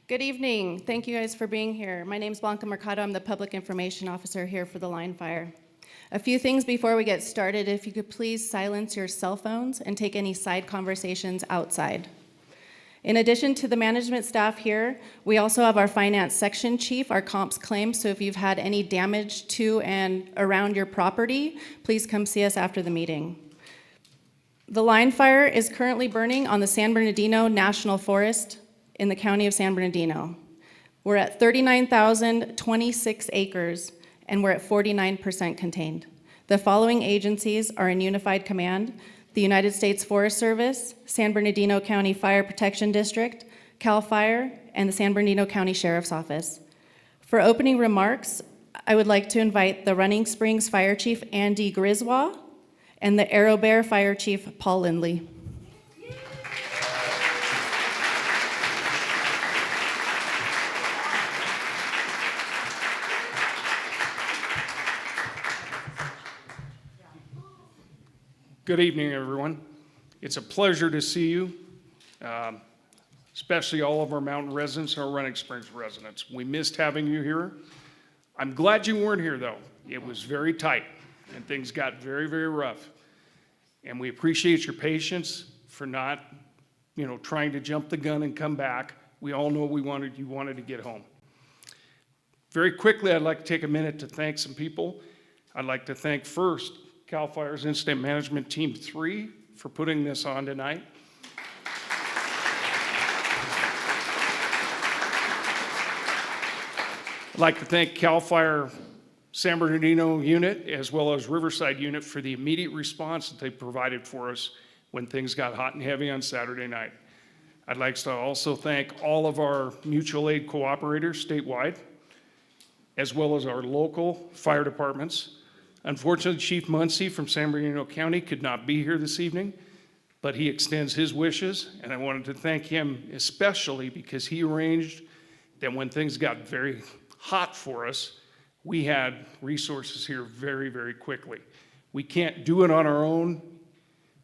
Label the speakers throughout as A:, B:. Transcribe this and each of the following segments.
A: Good evening. Thank you guys for being here. My name is Blanca Mercado. I'm the Public Information Officer here for the Line Fire. A few things before we get started. If you could please silence your cell phones and take any side conversations outside. In addition to the management staff here, we also have our finance section chief, our comps claim. So if you've had any damage to and around your property, please come see us after the meeting. The Line Fire is currently burning on the San Bernardino National Forest in the county of San Bernardino. We're at 39,026 acres, and we're at 49% contained. The following agencies are in unified command: the United States Forest Service, San Bernardino County Fire Protection District, CAL FIRE, and the San Bernardino County Sheriff's Office. For opening remarks, I would like to invite the Running Springs Fire Chief, Andy Griswold, and the Arrow Bear Fire Chief, Paul Lindley.
B: Good evening, everyone. It's a pleasure to see you, especially all of our mountain residents and our Running Springs residents. We missed having you here. I'm glad you weren't here, though. It was very tight, and things got very, very rough. And we appreciate your patience for not, trying to jump the gun and come back. We all know you wanted to get home. Very quickly, I'd like to take a minute to thank some people. I'd like to thank first CAL FIRE's Incident Management Team 3 for putting this on tonight. I'd like to thank CAL FIRE San Bernardino unit as well as Riverside unit for the immediate response that they provided for us when things got hot and heavy on Saturday night. I'd like to also thank all of our mutual aid cooperators statewide, as well as our local fire departments. Unfortunately, Chief Muncie from San Bernardino County could not be here this evening, but he extends his wishes, and I wanted to thank him especially because he arranged that when things got very hot for us, we had resources here very, very quickly. We can't do it on our own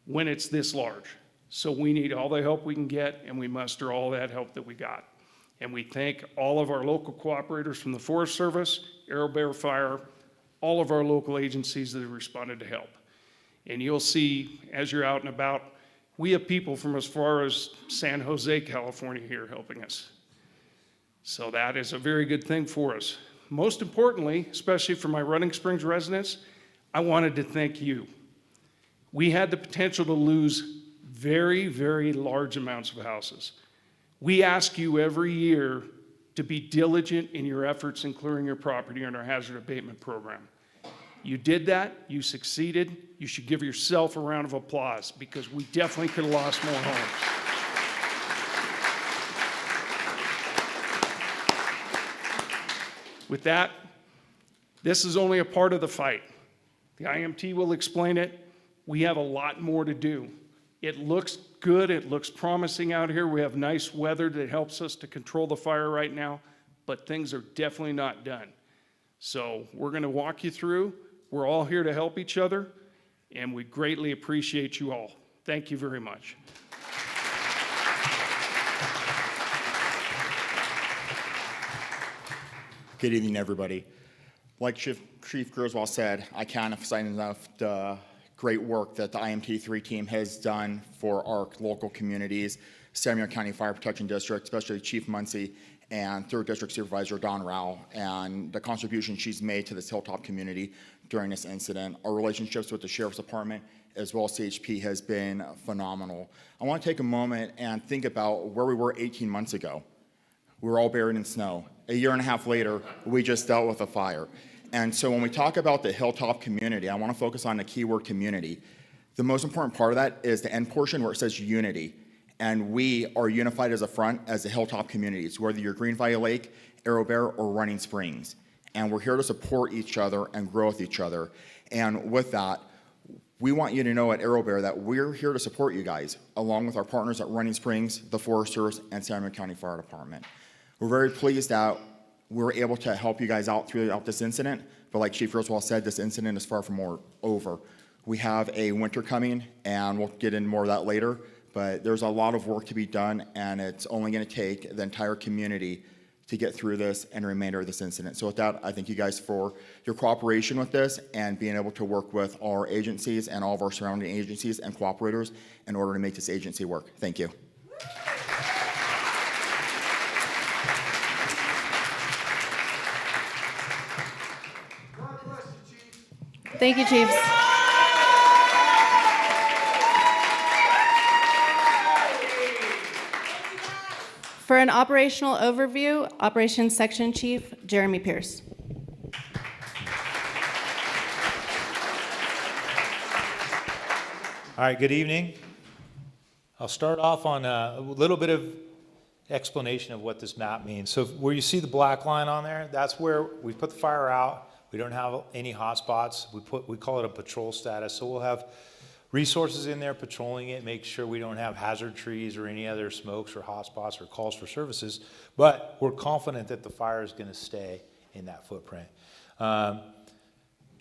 B: when it's this large, so we need all the help we can get, and we muster all that help that we got. And we thank all of our local cooperators from the Forest Service, Arrow Bear Fire, all of our local agencies that have responded to help. And you'll see, as you're out and about, we have people from as far as San Jose, California here helping us. So that is a very good thing for us. Most importantly, especially for my Running Springs residents, I wanted to thank you. We had the potential to lose very, very large amounts of houses. We ask you every year to be diligent in your efforts in clearing your property in our hazard abatement program. You did that, you succeeded. You should give yourself a round of applause because we definitely could have lost more homes. With that, this is only a part of the fight. The IMT will explain it. We have a lot more to do. It looks good, it looks promising out here. We have nice weather that helps us to control the fire right now, but things are definitely not done. So we're gonna walk you through. We're all here to help each other, and we greatly appreciate you all. Thank you very much.
C: Good evening, everybody. Like Chief Griswold said, I can't emphasize enough the great work that the IMT3 team has done for our local communities, San Bernardino County Fire Protection District, especially Chief Muncie and 3rd District Supervisor Don Rao, and the contribution she's made to this Hilltop community during this incident. Our relationships with the Sheriff's Department as well as CHP has been phenomenal. I want to take a moment and think about where we were 18 months ago. We were all buried in snow. A year and a half later, we just dealt with a fire. And so when we talk about the Hilltop community, I want to focus on the keyword community. The most important part of that is the end portion where it says unity. And we are unified as a front as the Hilltop communities, whether you're Green Valley Lake, Arrow Bear, or Running Springs. And we're here to support each other and grow with each other. And with that, we want you to know at Arrow Bear that we're here to support you guys, along with our partners at Running Springs, the Forest Service, and San Bernardino County Fire Department. We're very pleased that we're able to help you guys out throughout this incident, but like Chief Griswold said, this incident is far from over. We have a winter coming, and we'll get into more of that later, but there's a lot of work to be done, and it's only going to take the entire community to get through this and the remainder of this incident. So with that, I thank you guys for your cooperation with this and being able to work with our agencies and all of our surrounding agencies and cooperators in order to make this agency work. Thank you.
A: Thank you, Chiefs. For an operational overview, Operations Section Chief Jeremy Pierce.
D: All right, good evening. I'll start off on a little bit of explanation of what this map means. So where you see the black line on there, that's where we put the fire out. We don't have any hot spots. We call it a patrol status. So we'll have resources in there patrolling it, make sure we don't have hazard trees or any other smokes or hot spots or calls for services. But we're confident that the fire is going to stay in that footprint.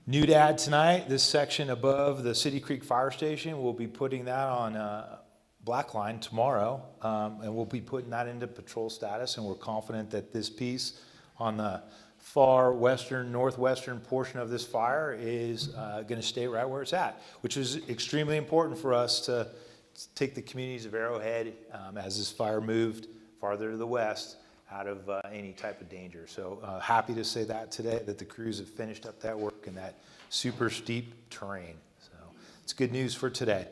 D: New to add tonight, this section above the City Creek Fire Station, we'll be putting that on black line tomorrow, and we'll be putting that into patrol status, and we're confident that this piece on the far western, northwestern portion of this fire is going to stay right where it's at, which is extremely important for us to take the communities of Arrowhead as this fire moved farther to the west out of any type of danger. So happy to say that today, that the crews have finished up that work in that super steep terrain. So it's good news for today.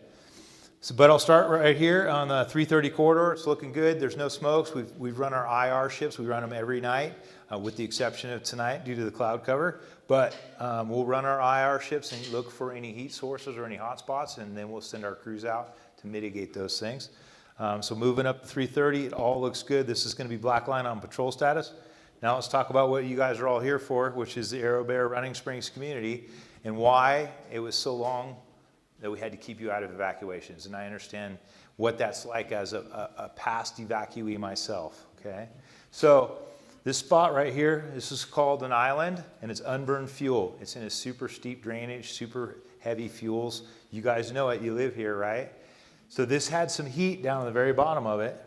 D: So, but I'll start right here on the 330 corridor. It's looking good. There's no smokes. We've run our IR ships. We run them every night, with the exception of tonight due to the cloud cover. But we'll run our IR ships and look for any heat sources or any hot spots, and then we'll send our crews out to mitigate those things. So moving up to 330, it all looks good. This is going to be black line on patrol status. Now let's talk about what you guys are all here for, which is the Arrow Bear Running Springs community, and why it was so long that we had to keep you out of evacuations. And I understand what that's like as a past evacuee myself, okay? So this spot right here, this is called an island, and it's unburned fuel. It's in a super steep drainage, super heavy fuels. You guys know it, you live here, right? So this had some heat down at the very bottom of it,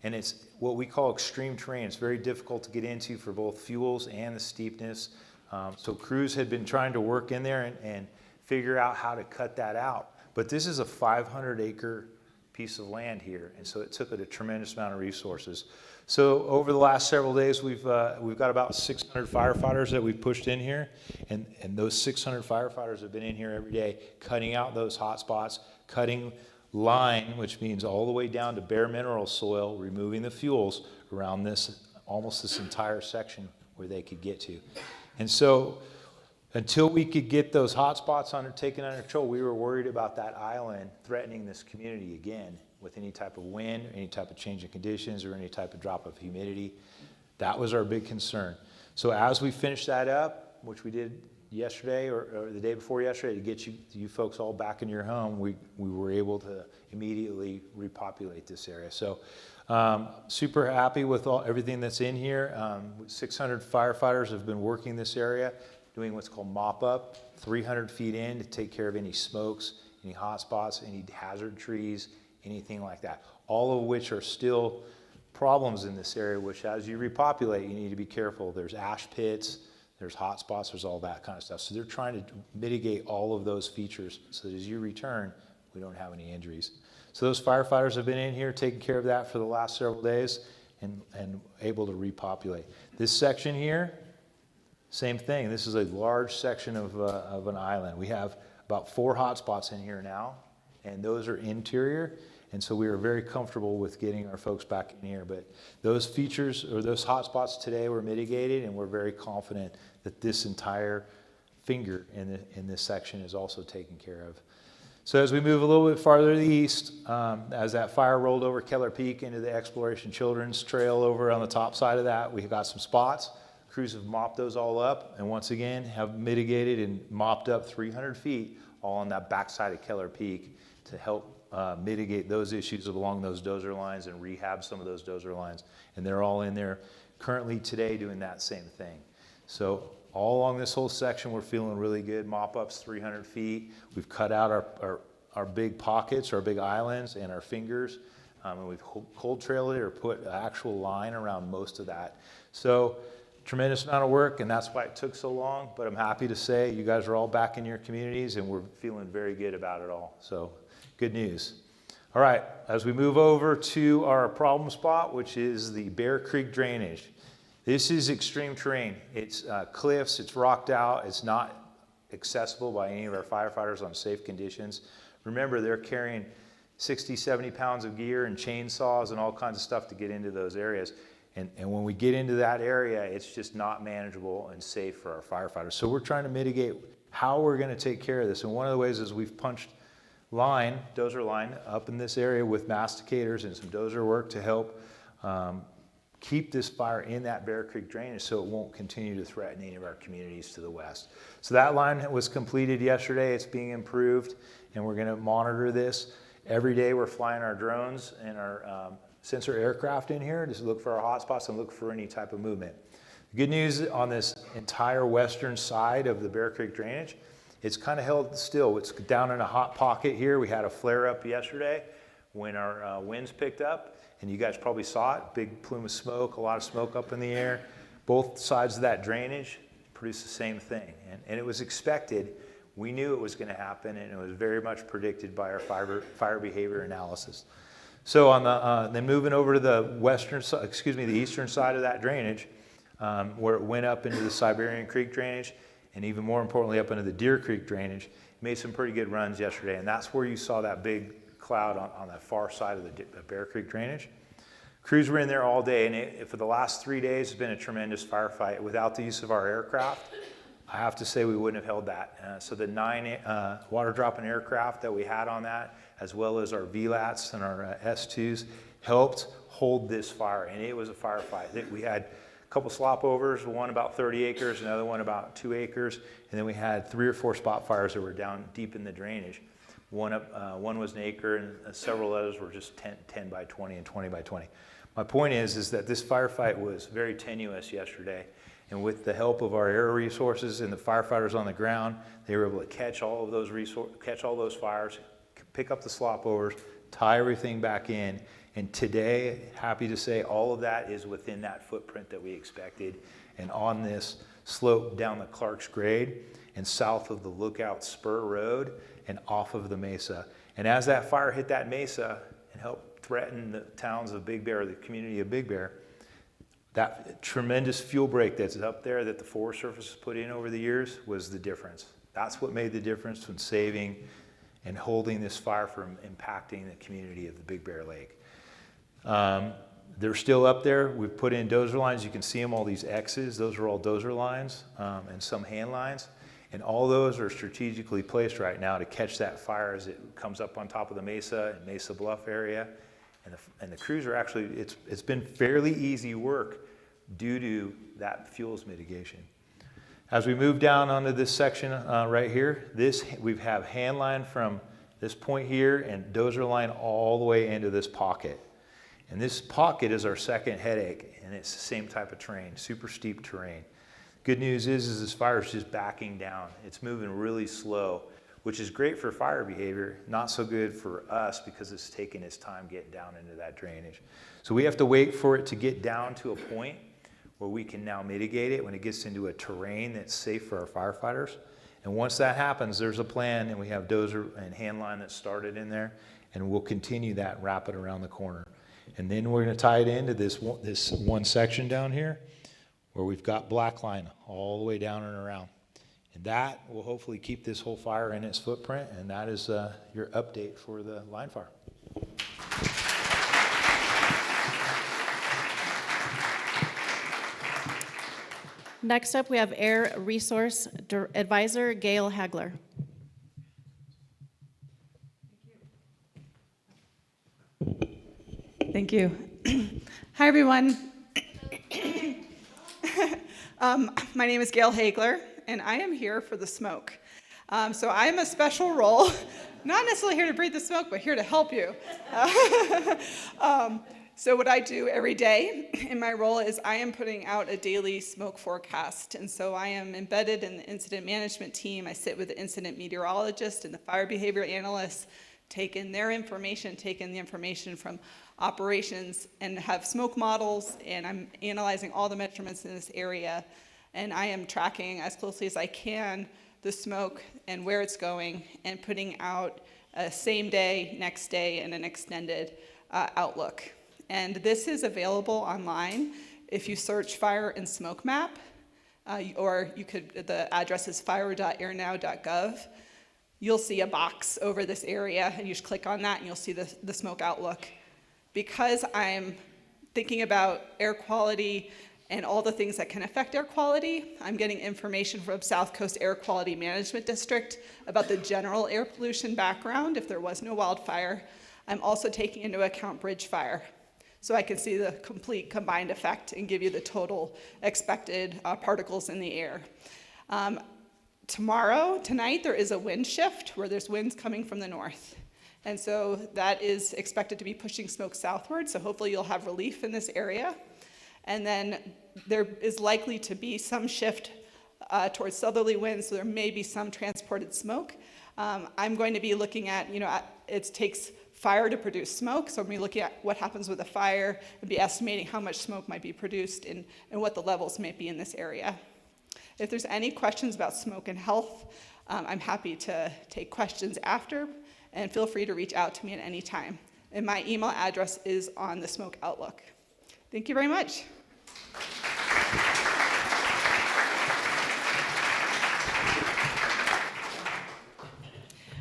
D: and it's what we call extreme terrain. It's very difficult to get into for both fuels and the steepness. So crews had been trying to work in there and figure out how to cut that out. But this is a 500-acre piece of land here, and so it took a tremendous amount of resources. So over the last several days, we've got about 600 firefighters that we've pushed in here, and those 600 firefighters have been in here every day, cutting out those hot spots, cutting line, which means all the way down to bare mineral soil, removing the fuels around this, almost this entire section where they could get to. And so until we could get those hot spots taken under control, we were worried about that island threatening this community again with any type of wind, any type of change in conditions, or any type of drop of humidity. That was our big concern. So as we finished that up, which we did yesterday or the day before yesterday to get you folks all back in your home, we were able to immediately repopulate this area. So super happy with everything that's in here. 600 firefighters have been working this area, doing what's called mop up, 300 feet in to take care of any smokes, any hot spots, any hazard trees, anything like that. All of which are still problems in this area, which as you repopulate, you need to be careful. There's ash pits, there's hot spots, there's all that kind of stuff. So they're trying to mitigate all of those features so that as you return, we don't have any injuries. So those firefighters have been in here taking care of that for the last several days and able to repopulate. This section here, same thing. This is a large section of an island. We have about 4 hot spots in here now, and those are interior. And so we are very comfortable with getting our folks back in here. But those features or those hot spots today were mitigated, and we're very confident that this entire finger in this section is also taken care of. So as we move a little bit farther to the east, as that fire rolled over Keller Peak into the Exploration Children's Trail over on the top side of that, we've got some spots. Crews have mopped those all up, and once again have mitigated and mopped up 300 feet all on that backside of Keller Peak to help mitigate those issues along those dozer lines and rehab some of those dozer lines. And they're all in there currently today doing that same thing. So all along this whole section, we're feeling really good. Mop ups 300 feet. We've cut out our big pockets, our big islands, and our fingers. And we've cold trailed it or put an actual line around most of that. So tremendous amount of work, and that's why it took so long. But I'm happy to say you guys are all back in your communities, and we're feeling very good about it all. So good news. All right, as we move over to our problem spot, which is the Bear Creek drainage. This is extreme terrain. It's cliffs, it's rocked out, it's not accessible by any of our firefighters on safe conditions. Remember, they're carrying 60, 70 pounds of gear and chainsaws and all kinds of stuff to get into those areas. And when we get into that area, it's just not manageable and safe for our firefighters. So we're trying to mitigate how we're gonna take care of this. And one of the ways is we've punched dozer line up in this area with masticators and some dozer work to help keep this fire in that Bear Creek drainage so it won't continue to threaten any of our communities to the west. So that line was completed yesterday. It's being improved, and we're going to monitor this. Every day we're flying our drones and our sensor aircraft in here to look for our hotspots and look for any type of movement. The good news on this entire western side of the Bear Creek drainage, it's kind of held still. It's down in a hot pocket here. We had a flare up yesterday when our winds picked up. And you guys probably saw it, big plume of smoke, a lot of smoke up in the air. Both sides of that drainage produce the same thing. And it was expected. We knew it was going to happen, and it was very much predicted by our fire behavior analysis. So on the then moving over to the the eastern side of that drainage, where it went up into the Siberian Creek drainage, and even more importantly up into the Deer Creek drainage, made some pretty good runs yesterday. And that's where you saw that big cloud on the far side of the Bear Creek drainage. Crews were in there all day, and for the last 3 days, it's been a tremendous firefight. Without the use of our aircraft, I have to say we wouldn't have held that. So the 9 water dropping aircraft that we had on that, as well as our VLATs and our S2s, helped hold this fire, and it was a firefight. We had a couple slop overs, one about 30 acres, another one about 2 acres, and then we had 3 or 4 spot fires that were down deep in the drainage. One was an acre, and several others were just 10 by 20 and 20 by 20. My point is that this firefight was very tenuous yesterday, and with the help of our air resources and the firefighters on the ground, they were able to catch all of those fires, pick up the slop overs, tie everything back in. And today, happy to say, all of that is within that footprint that we expected, and on this slope down the Clark's Grade and south of the Lookout Spur Road and off of the mesa. And as that fire hit that mesa and helped threaten the towns of Big Bear, the community of Big Bear, that tremendous fuel break that's up there that the Forest Service has put in over the years was the difference. That's what made the difference in saving and holding this fire from impacting the community of the Big Bear Lake. They're still up there. We've put in dozer lines. You can see them, all these X's. Those are all dozer lines and some hand lines. And all those are strategically placed right now to catch that fire as it comes up on top of the mesa and Mesa Bluff area. And the crews are actually, it's been fairly easy work due to that fuels mitigation. As we move down onto this section right here, we have hand line from this point here and dozer line all the way into this pocket. And this pocket is our second headache, and it's the same type of terrain, super steep terrain. Good news is this fire is just backing down. It's moving really slow, which is great for fire behavior, not so good for us because it's taking its time getting down into that drainage. So we have to wait for it to get down to a point where we can now mitigate it when it gets into a terrain that's safe for our firefighters. And once that happens, there's a plan, and we have dozer and hand line that started in there, and we'll continue that and wrap it around the corner. And then we're going to tie it into this one section down here where we've got black line all the way down and around. And that will hopefully keep this whole fire in its footprint, and that is your update for the line fire.
A: Next up, we have Air Resource Advisor Gail Hagler.
E: Thank you. Hi, everyone. My name is Gail Hagler, and I am here for the smoke. So I am a special role, not necessarily here to breathe the smoke, but here to help you. So what I do every day in my role is I am putting out a daily smoke forecast. And so I am embedded in the incident management team. I sit with the incident meteorologist and the fire behavior analyst taken their information, taken the information from operations, and have smoke models, and I'm analyzing all the measurements in this area, and I am tracking as closely as I can the smoke and where it's going, and putting out a same day, next day, and an extended outlook. And this is available online if you search fire and smoke map, or you could, the address is fire.airnow.gov. You'll see a box over this area, and you just click on that and you'll see the smoke outlook. Because I'm thinking about air quality and all the things that can affect air quality, I'm getting information from South Coast Air Quality Management District about the general air pollution background if there was no wildfire. I'm also taking into account bridge fire, so I can see the complete combined effect and give you the total expected particles in the air. Tonight, there is a wind shift where there's winds coming from the north. And so that is expected to be pushing smoke southward, so hopefully you'll have relief in this area. And then there is likely to be some shift towards southerly winds, so there may be some transported smoke. I'm going to be looking at, it takes fire to produce smoke, so I'm going to be looking at what happens with a fire and be estimating how much smoke might be produced and what the levels may be in this area. If there's any questions about smoke and health, I'm happy to take questions after, and feel free to reach out to me at any time. And my email address is on the Smoke Outlook. Thank you very much.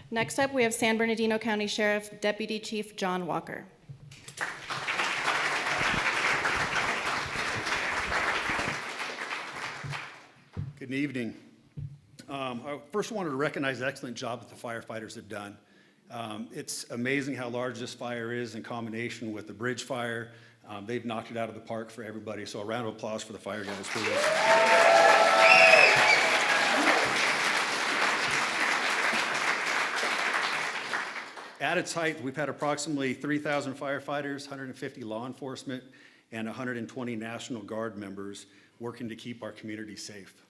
A: Next up, we have San Bernardino County Sheriff Deputy Chief John Walker.
F: Good evening. I first wanted to recognize the excellent job that the firefighters have done. It's amazing how large this fire is in combination with the bridge fire. They've knocked it out of the park for everybody, so a round of applause for the fire guys, please. At its height, we've had approximately 3,000 firefighters, 150 law enforcement, and 120 National Guard members working to keep our community safe.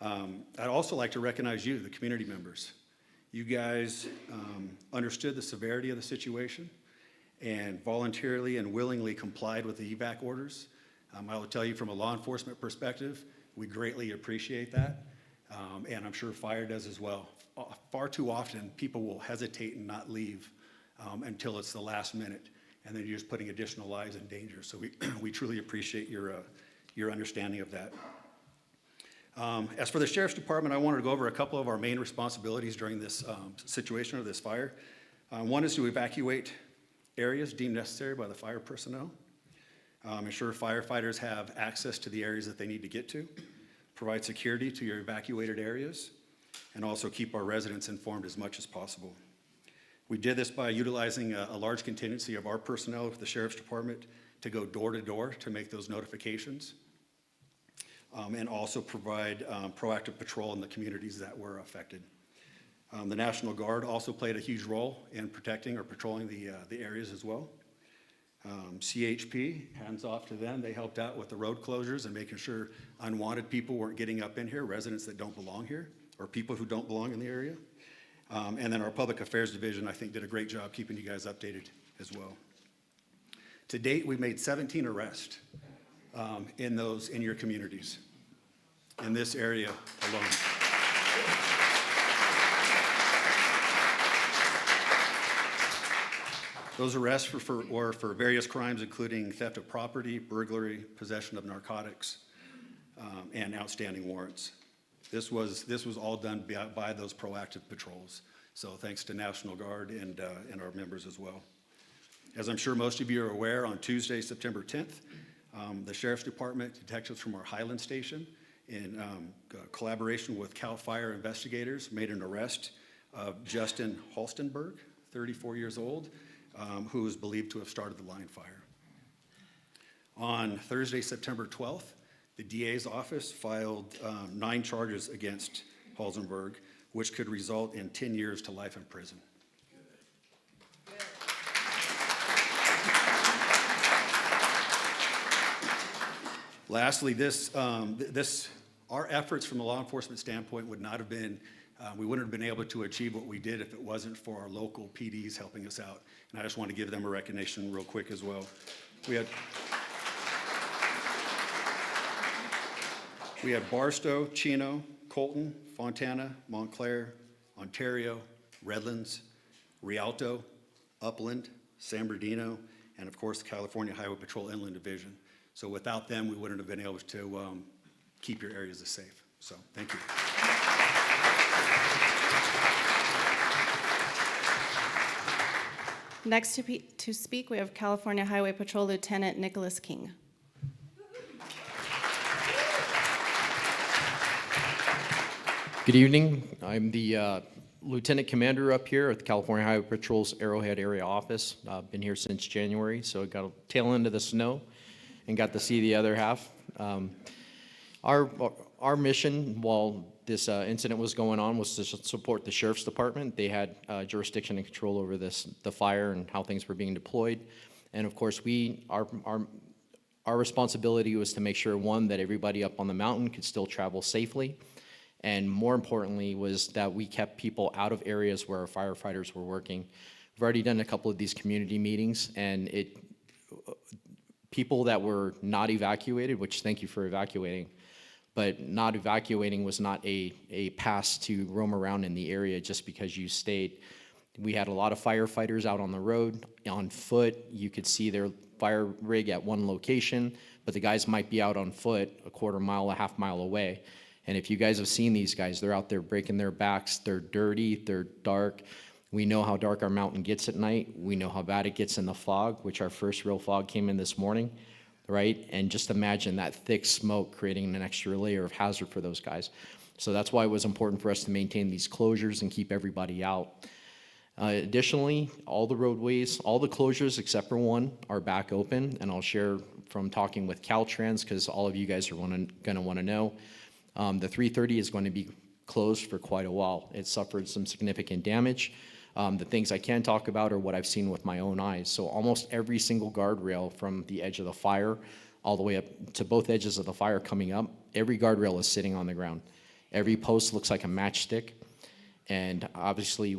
F: I'd also like to recognize you, the community members. You guys understood the severity of the situation and voluntarily and willingly complied with the evac orders. I will tell you from a law enforcement perspective, we greatly appreciate that, and I'm sure fire does as well. Far too often, people will hesitate and not leave until it's the last minute, and then you're just putting additional lives in danger. So we truly appreciate your understanding of that. As for the Sheriff's Department, I wanted to go over a couple of our main responsibilities during this situation of this fire. One is to evacuate areas deemed necessary by the fire personnel, ensure firefighters have access to the areas that they need to get to, provide security to your evacuated areas, and also keep our residents informed as much as possible. We did this by utilizing a large contingency of our personnel with the Sheriff's Department to go door to door to make those notifications. And also provide proactive patrol in the communities that were affected. The National Guard also played a huge role in protecting or patrolling the areas as well. CHP, hands off to them. They helped out with the road closures and making sure unwanted people weren't getting up in here, residents that don't belong here, or people who don't belong in the area. And then our Public Affairs Division, I think, did a great job keeping you guys updated as well. To date, we've made 17 arrests in your communities, in this area alone. Those arrests were for various crimes, including theft of property, burglary, possession of narcotics, and outstanding warrants. This was all done by those proactive patrols. So thanks to National Guard and our members as well. As I'm sure most of you are aware, on Tuesday, September 10th, the Sheriff's Department, detectives from our Highland Station, in collaboration with CAL FIRE investigators, made an arrest of Justin Halstenberg, 34 years old, who is believed to have started the line fire. On Thursday, September 12th, the DA's office filed 9 charges against Halstenberg, which could result in 10 years to life in prison. Lastly, our efforts from a law enforcement standpoint would not have been We wouldn't have been able to achieve what we did if it wasn't for our local PDs helping us out. And I just want to give them a recognition real quick as well. We had Barstow, Chino, Colton, Fontana, Montclair, Ontario, Redlands, Rialto, Upland, San Bernardino, and of course, the California Highway Patrol Inland Division. So without them, we wouldn't have been able to keep your areas safe. So thank you.
A: Next to speak, we have California Highway Patrol Lieutenant Nicholas King.
G: Good evening. I'm the Lieutenant Commander up here at the California Highway Patrol's Arrowhead Area Office. I've been here since January, so I got a tail end of the snow and got to see the other half. Our mission while this incident was going on was to support the Sheriff's Department. They had jurisdiction and control over the fire and how things were being deployed. And of course, our responsibility was to make sure, one, that everybody up on the mountain could still travel safely, and more importantly was that we kept people out of areas where our firefighters were working. We've already done a couple of these community meetings, and people that were not evacuated, which thank you for evacuating, but not evacuating was not a pass to roam around in the area just because you stayed. We had a lot of firefighters out on the road, on foot. You could see their fire rig at one location, but the guys might be out on foot a quarter mile, a half mile away. And if you guys have seen these guys, they're out there breaking their backs. They're dirty, they're dark. We know how dark our mountain gets at night. We know how bad it gets in the fog, which our first real fog came in this morning, right? And just imagine that thick smoke creating an extra layer of hazard for those guys. So that's why it was important for us to maintain these closures and keep everybody out. Additionally, all the roadways, all the closures except for one are back open, and I'll share from talking with Caltrans because all of you guys are going to want to know. The 330 is going to be closed for quite a while. It suffered some significant damage. The things I can talk about are what I've seen with my own eyes. So almost every single guardrail from the edge of the fire all the way up to both edges of the fire coming up, every guardrail is sitting on the ground. Every post looks like a matchstick. And obviously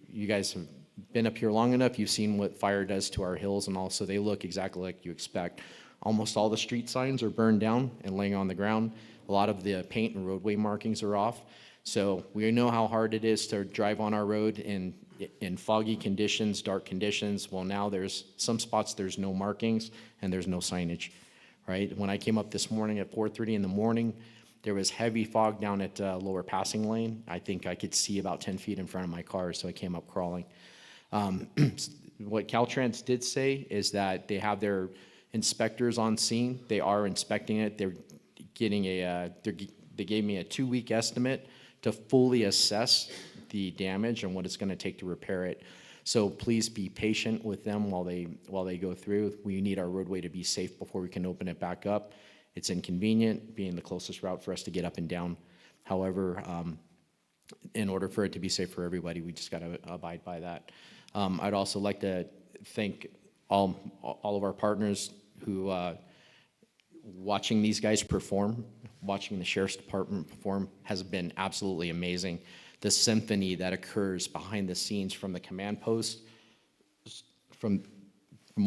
G: you guys have been up here long enough, you've seen what fire does to our hills, and also they look exactly like you expect. Almost all the street signs are burned down and laying on the ground. A lot of the paint and roadway markings are off. So we know how hard it is to drive on our road in foggy conditions, dark conditions. Well, now there's some spots there's no markings and there's no signage, right? When I came up this morning at 4:30 in the morning, there was heavy fog down at lower passing lane. I think I could see about 10 feet in front of my car, so I came up crawling. What Caltrans did say is that they have their inspectors on scene. They are inspecting it. They're getting they gave me a 2-week estimate to fully assess the damage and what it's going to take to repair it. So please be patient with them while they go through. We need our roadway to be safe before we can open it back up. It's inconvenient, being the closest route for us to get up and down. However, in order for it to be safe for everybody, we just got to abide by that. I'd also like to thank all of our partners who watching these guys perform, watching the Sheriff's Department perform has been absolutely amazing. The symphony that occurs behind the scenes from the command post, from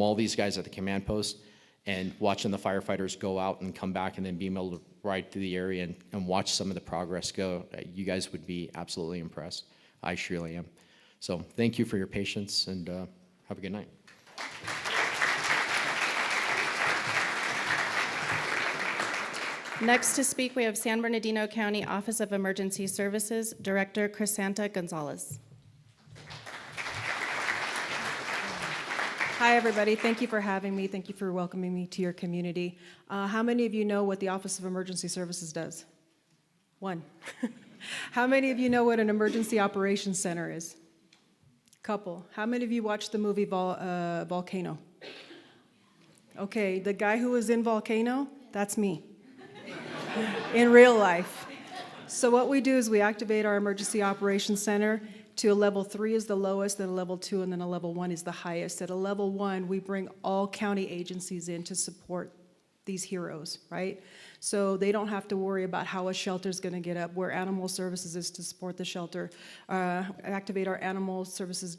G: all these guys at the command post, and watching the firefighters go out and come back and then being able to ride through the area and watch some of the progress go, you guys would be absolutely impressed. I surely am. So thank you for your patience, and have a good night.
A: Next to speak, we have San Bernardino County Office of Emergency Services Director Crisanta Gonzalez.
H: Hi, everybody. Thank you for having me. Thank you for welcoming me to your community. How many of you know what the Office of Emergency Services does? One. How many of you know what an emergency operations center is? Couple. How many of you watched the movie Volcano? Okay, the guy who was in Volcano, that's me. In real life. So what we do is we activate our emergency operations center to a level 3 is the lowest, then a level 2, and then a level 1 is the highest. At a level 1, we bring all county agencies in to support these heroes, right? So they don't have to worry about how a shelter's gonna get up, where animal services is to support the shelter, activate our animal services,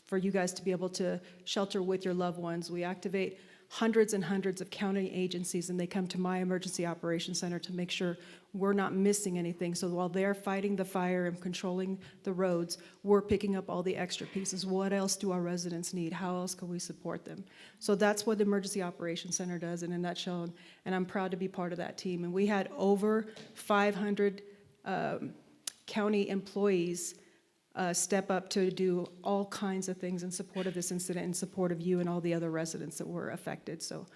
H: for you guys to be able to shelter with your loved ones. We activate hundreds and hundreds of county agencies, and they come to my emergency operations center to make sure we're not missing anything. So while they're fighting the fire and controlling the roads, we're picking up all the extra pieces. What else do our residents need? How else can we support them? So that's what the emergency operations center does in a nutshell, and I'm proud to be part of that team. And we had over 500 county employees step up to do all kinds of things in support of this incident, in support of you and all the other residents that were affected. So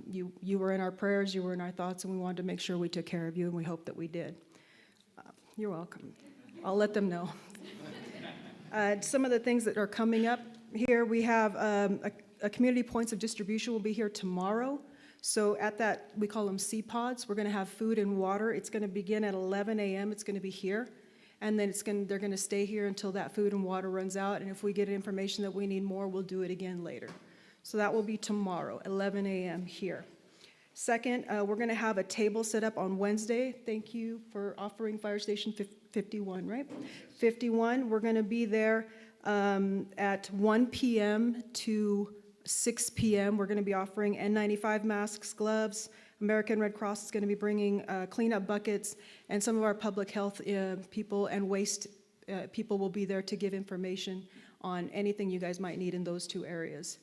H: you were in our prayers, you were in our thoughts, and we wanted to make sure we took care of you, and we hope that we did. You're welcome. I'll let them know. Some of the things that are coming up here, we have a community points of distribution will be here tomorrow. So at that, we call them C-Pods. We're going to have food and water. It's going to begin at 11 a.m. It's going to be here. And then they're going to stay here until that food and water runs out. And if we get information that we need more, we'll do it again later. So that will be tomorrow, 11 a.m. here. Second, we're going to have a table set up on Wednesday. Thank you for offering Fire Station 51, right? 51, we're going to be there at 1 p.m. to 6 p.m. We're going to be offering N95 masks, gloves. American Red Cross is going to be bringing cleanup buckets, and some of our public health people and waste people will be there to give information on anything you guys might need in those two areas.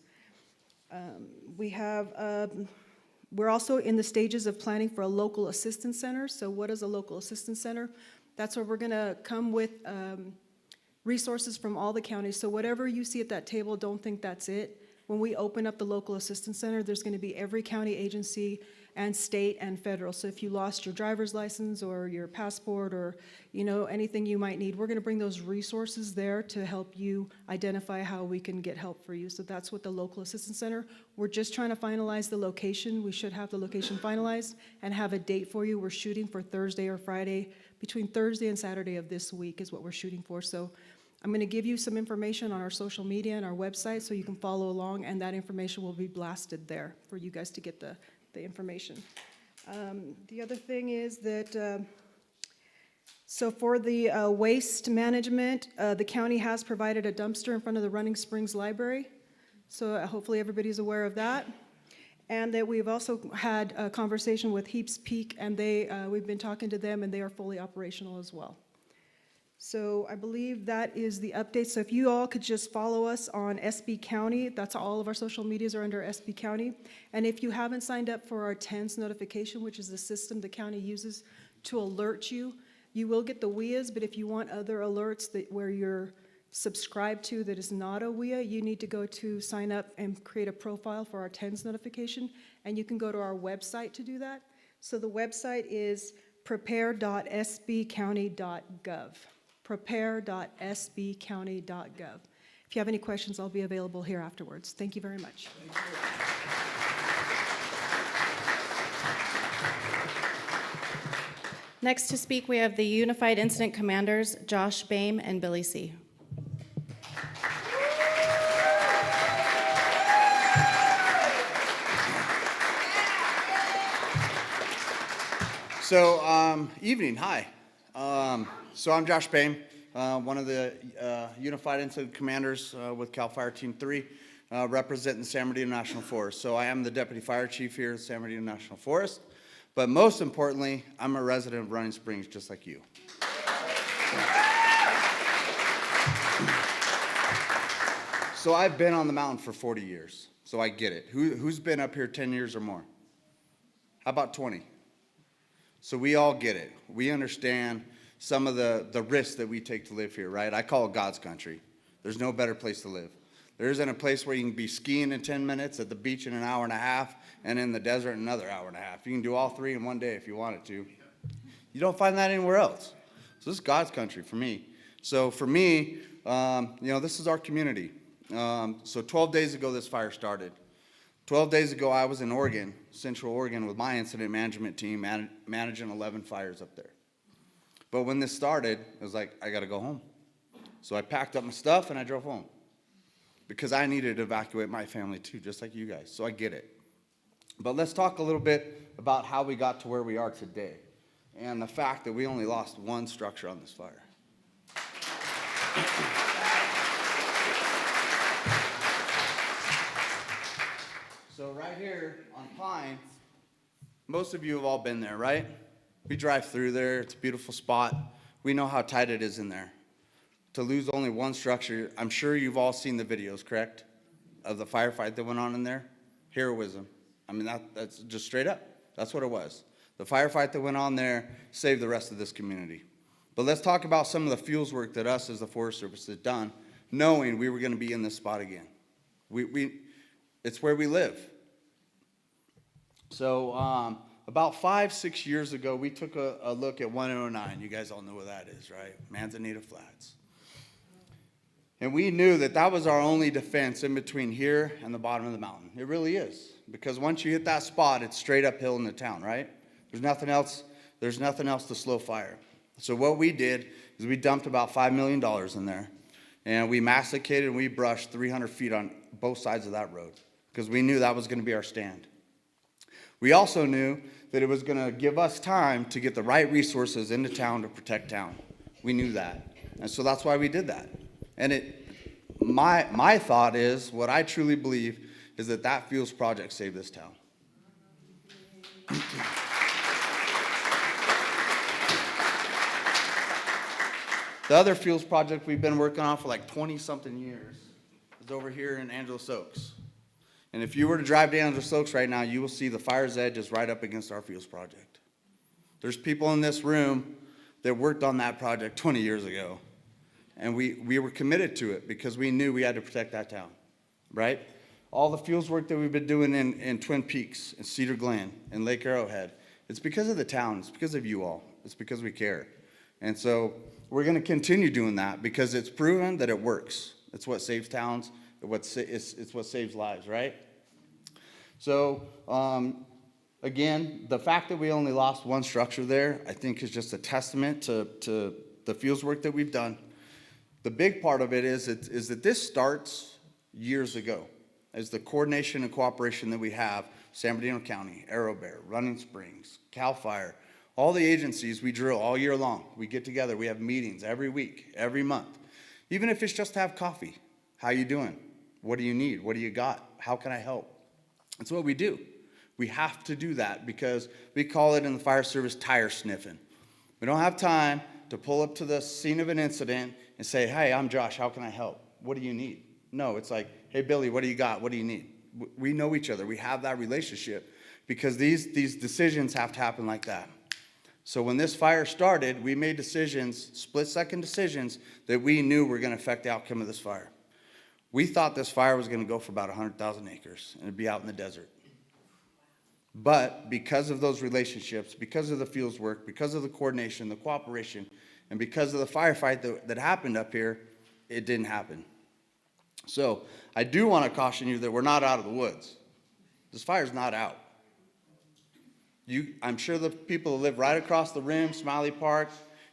H: We're also in the stages of planning for a local assistance center. So what is a local assistance center? That's where we're going to come with resources from all the counties. So whatever you see at that table, don't think that's it. When we open up the local assistance center, there's going to be every county agency and state and federal. So if you lost your driver's license or your passport or anything you might need, we're going to bring those resources there to help you identify how we can get help for you. So that's what the local assistance center. We're just trying to finalize the location. We should have the location finalized and have a date for you. We're shooting for Thursday or Friday. Between Thursday and Saturday of this week is what we're shooting for. So I'm going to give you some information on our social media and our website so you can follow along, and that information will be blasted there for you guys to get the information. The other thing is that, so for the waste management, the county has provided a dumpster in front of the Running Springs Library. So hopefully everybody's aware of that. And that we've also had a conversation with Heaps Peak, and we've been talking to them, and they are fully operational as well. So I believe that is the update. So if you all could just follow us on SB County, that's all of our social medias are under SB County. And if you haven't signed up for our TENS notification, which is the system the county uses to alert you, you will get the WIAs, but if you want other alerts where you're subscribed to that is not a WIA, you need to go to sign up and create a profile for our TENS notification, and you can go to our website to do that. So the website is prepare.sbcounty.gov. prepare.sbcounty.gov. If you have any questions, I'll be available here afterwards. Thank you very much.
A: Next to speak, we have the Unified Incident Commanders, Josh Boehm and Billy C.
I: So, evening, hi. So I'm Josh Boehm, one of the Unified Incident Commanders with CAL FIRE Team 3, representing San Bernardino National Forest. So I am the Deputy Fire Chief here at San Bernardino National Forest, but most importantly, I'm a resident of Running Springs just like you. So I've been on the mountain for 40 years, so I get it. Who's been up here 10 years or more? How about 20? So we all get it. We understand some of the risks that we take to live here, right? I call it God's country. There's no better place to live. There isn't a place where you can be skiing in 10 minutes, at the beach in an hour and a half, and in the desert in another hour and a half. You can do all three in one day if you wanted to. You don't find that anywhere else. So this is God's country for me. So for me, this is our community. So 12 days ago, this fire started. 12 days ago, I was in Oregon, Central Oregon, with my incident management team, managing 11 fires up there. But when this started, it was like, I got to go home. So I packed up my stuff and I drove home because I needed to evacuate my family too, just like you guys. So I get it. But let's talk a little bit about how we got to where we are today and the fact that we only lost one structure on this fire. So right here on Pine, most of you have all been there, right? We drive through there. It's a beautiful spot. We know how tight it is in there. To lose only one structure, I'm sure you've all seen the videos, correct? Of the firefight that went on in there. Heroism. I mean, that's just straight up. That's what it was. The firefight that went on there saved the rest of this community. But let's talk about some of the fuels work that us as the Forest Service has done, knowing we were going to be in this spot again. It's where we live. So about 5-6 years ago, we took a look at 109. You guys all know what that is, right? Manzanita Flats. And we knew that that was our only defense in between here and the bottom of the mountain. It really is. Because once you hit that spot, it's straight uphill in the town, right? There's nothing else to slow fire. So what we did is we dumped about $5 million in there. And we masticated and we brushed 300 feet on both sides of that road. Because we knew that was going to be our stand. We also knew that it was going to give us time to get the right resources into town to protect town. We knew that. And so that's why we did that. And my thought is, what I truly believe is that fuels project saved this town. The other fuels project we've been working on for like 20-something years is over here in Angeles Oaks. And if you were to drive to Angeles Oaks right now, you will see the fire's edge is right up against our fuels project. There's people in this room that worked on that project 20 years ago. And we were committed to it because we knew we had to protect that town, right? All the fuels work that we've been doing in Twin Peaks, in Cedar Glen, in Lake Arrowhead, it's because of the town. It's because of you all. It's because we care. And so we're going to continue doing that because it's proven that it works. It's what saves towns. It's what saves lives, right? So, again, the fact that we only lost one structure there, I think is just a testament to the fuels work that we've done. The big part of it is that this starts years ago as the coordination and cooperation that we have, San Bernardino County, AeroBear, Running Springs, CAL FIRE, all the agencies we drill all year long. We get together, we have meetings every week, every month. Even if it's just to have coffee. How you doing? What do you need? What do you got? How can I help? That's what we do. We have to do that because we call it in the fire service tire sniffing. We don't have time to pull up to the scene of an incident and say, hey, I'm Josh, how can I help? What do you need? No, it's like, hey, Billy, what do you got? What do you need? We know each other. We have that relationship because these decisions have to happen like that. So when this fire started, we made decisions, split-second decisions, that we knew were going to affect the outcome of this fire. We thought this fire was going to go for about 100,000 acres and it'd be out in the desert. But because of those relationships, because of the fuels work, because of the coordination, the cooperation, and because of the firefight that happened up here, it didn't happen. So I do want to caution you that we're not out of the woods. This fire's not out. I'm sure the people who live right across the rim, Smiley Park,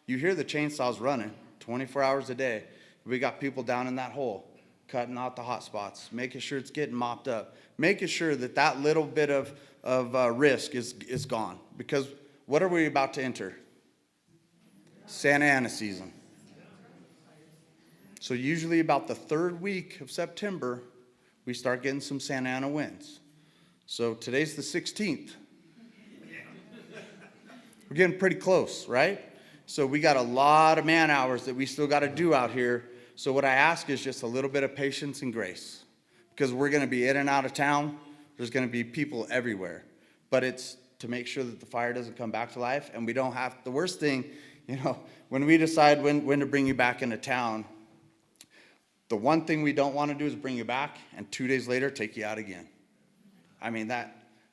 I: you hear the chainsaws running 24 hours a day. We got people down in that hole, cutting out the hot spots, making sure it's getting mopped up, making sure that little bit of risk is gone. Because what are we about to enter? Santa Ana season. So usually about the third week of September, we start getting some Santa Ana winds. So today's the 16th. We're getting pretty close, right? So we got a lot of man hours that we still got to do out here. So what I ask is just a little bit of patience and grace. Because we're going to be in and out of town. There's going to be people everywhere. But it's to make sure that the fire doesn't come back to life. And we don't have, the worst thing, when we decide when to bring you back into town, the one thing we don't want to do is bring you back and 2 days later take you out again. I mean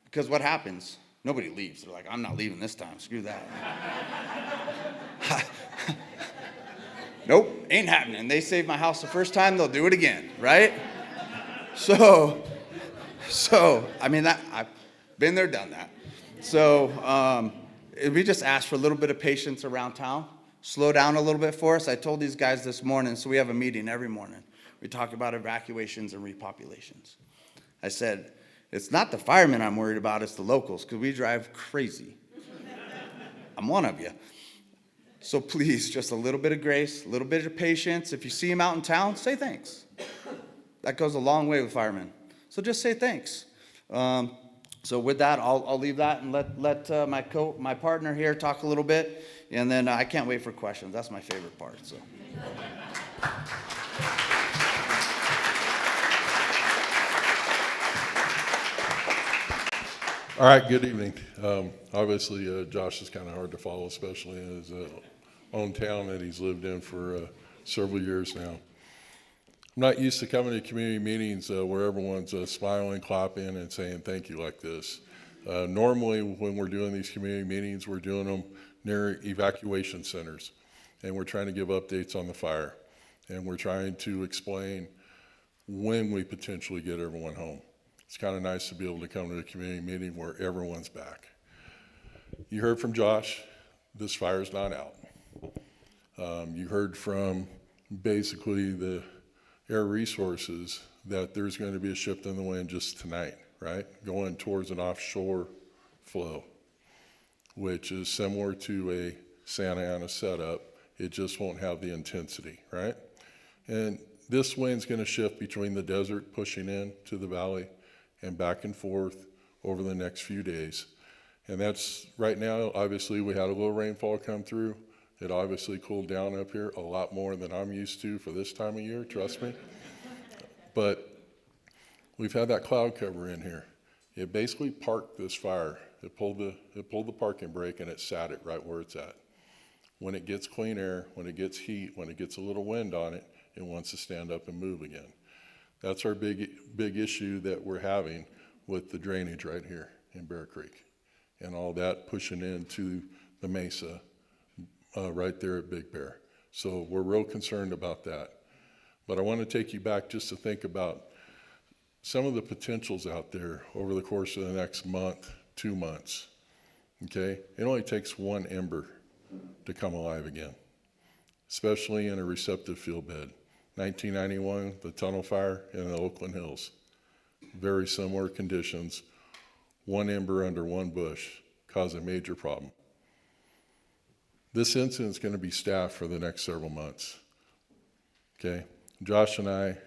I: because what happens? Nobody leaves. They're like, I'm not leaving this time. Screw that. Nope, ain't happening. They saved my house the first time, they'll do it again, right? So I mean, I've been there, done that. So we just ask for a little bit of patience around town. Slow down a little bit for us. I told these guys this morning, so we have a meeting every morning. We talk about evacuations and repopulations. I said, It's not the firemen I'm worried about, it's the locals, because we drive crazy. I'm one of you. So please, just a little bit of grace, a little bit of patience. If you see them out in town, say thanks. That goes a long way with firemen. So just say thanks. So with that, I'll leave that and let my partner here talk a little bit, and then I can't wait for questions. That's my favorite part. So.
J: All right, good evening. Obviously, Josh is kind of hard to follow, especially in his own town that he's lived in for several years now. I'm not used to coming to community meetings where everyone's smiling, clapping, and saying thank you like this. Normally, when we're doing these community meetings, we're doing them near evacuation centers, and we're trying to give updates on the fire, and we're trying to explain when we potentially get everyone home. It's kind of nice to be able to come to a community meeting where everyone's back. You heard from Josh, this fire's not out. You heard from basically the Air Resources that there's going to be a shift in the wind just tonight, right? Going towards an offshore flow, which is similar to a Santa Ana setup. It just won't have the intensity, right? And this wind's going to shift between the desert pushing in to the valley and back and forth over the next few days. And that's, right now, obviously, we had a little rainfall come through. It obviously cooled down up here a lot more than I'm used to for this time of year, trust me. But we've had that cloud cover in here. It basically parked this fire. It pulled the parking brake and it sat it right where it's at. When it gets clean air, when it gets heat, when it gets a little wind on it, it wants to stand up and move again. That's our big issue that we're having with the drainage right here in Bear Creek and all that pushing into the mesa right there at Big Bear. So we're real concerned about that. But I want to take you back just to think about some of the potentials out there over the course of the next month, 2 months, okay? It only takes one ember to come alive again, especially in a receptive field bed. 1991, the tunnel fire in the Oakland Hills. Very similar conditions. One ember under one bush caused a major problem. This incident is going to be staffed for the next several months. Okay? Josh and I,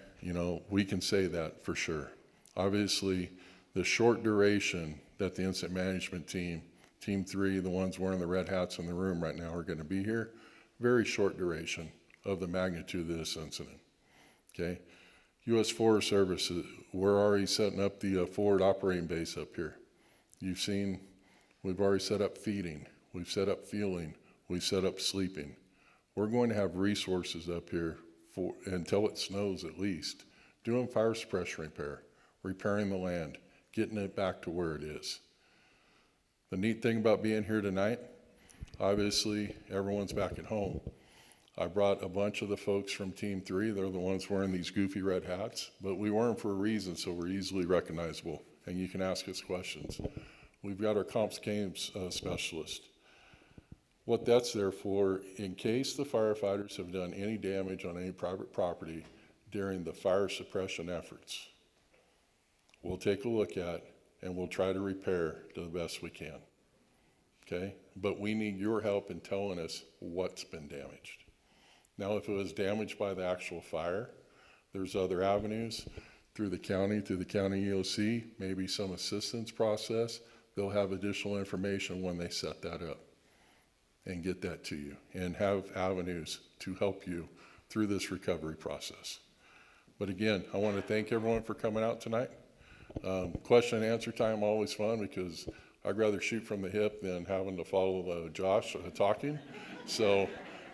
J: we can say that for sure. Obviously, the short duration that the incident management team, Team 3, the ones wearing the red hats in the room right now, are going to be here, very short duration of the magnitude of this incident, okay? U.S. Forest Service, we're already setting up the forward operating base up here. You've seen, we've already set up feeding, we've set up fueling, we've set up sleeping. We're going to have resources up here for, until it snows at least, doing fire suppression repair, repairing the land, getting it back to where it is. The neat thing about being here tonight, obviously everyone's back at home. I brought a bunch of the folks from Team 3. They're the ones wearing these goofy red hats, but we wear them for a reason, so we're easily recognizable, and you can ask us questions. We've got our comps games specialist. What that's there for, in case the firefighters have done any damage on any private property during the fire suppression efforts, we'll take a look at and we'll try to repair to the best we can, okay? But we need your help in telling us what's been damaged. Now, if it was damaged by the actual fire, there's other avenues through the county EOC, maybe some assistance process. They'll have additional information when they set that up and get that to you and have avenues to help you through this recovery process. But again, I want to thank everyone for coming out tonight. Question and answer time, always fun because I'd rather shoot from the hip than having to follow Josh talking. So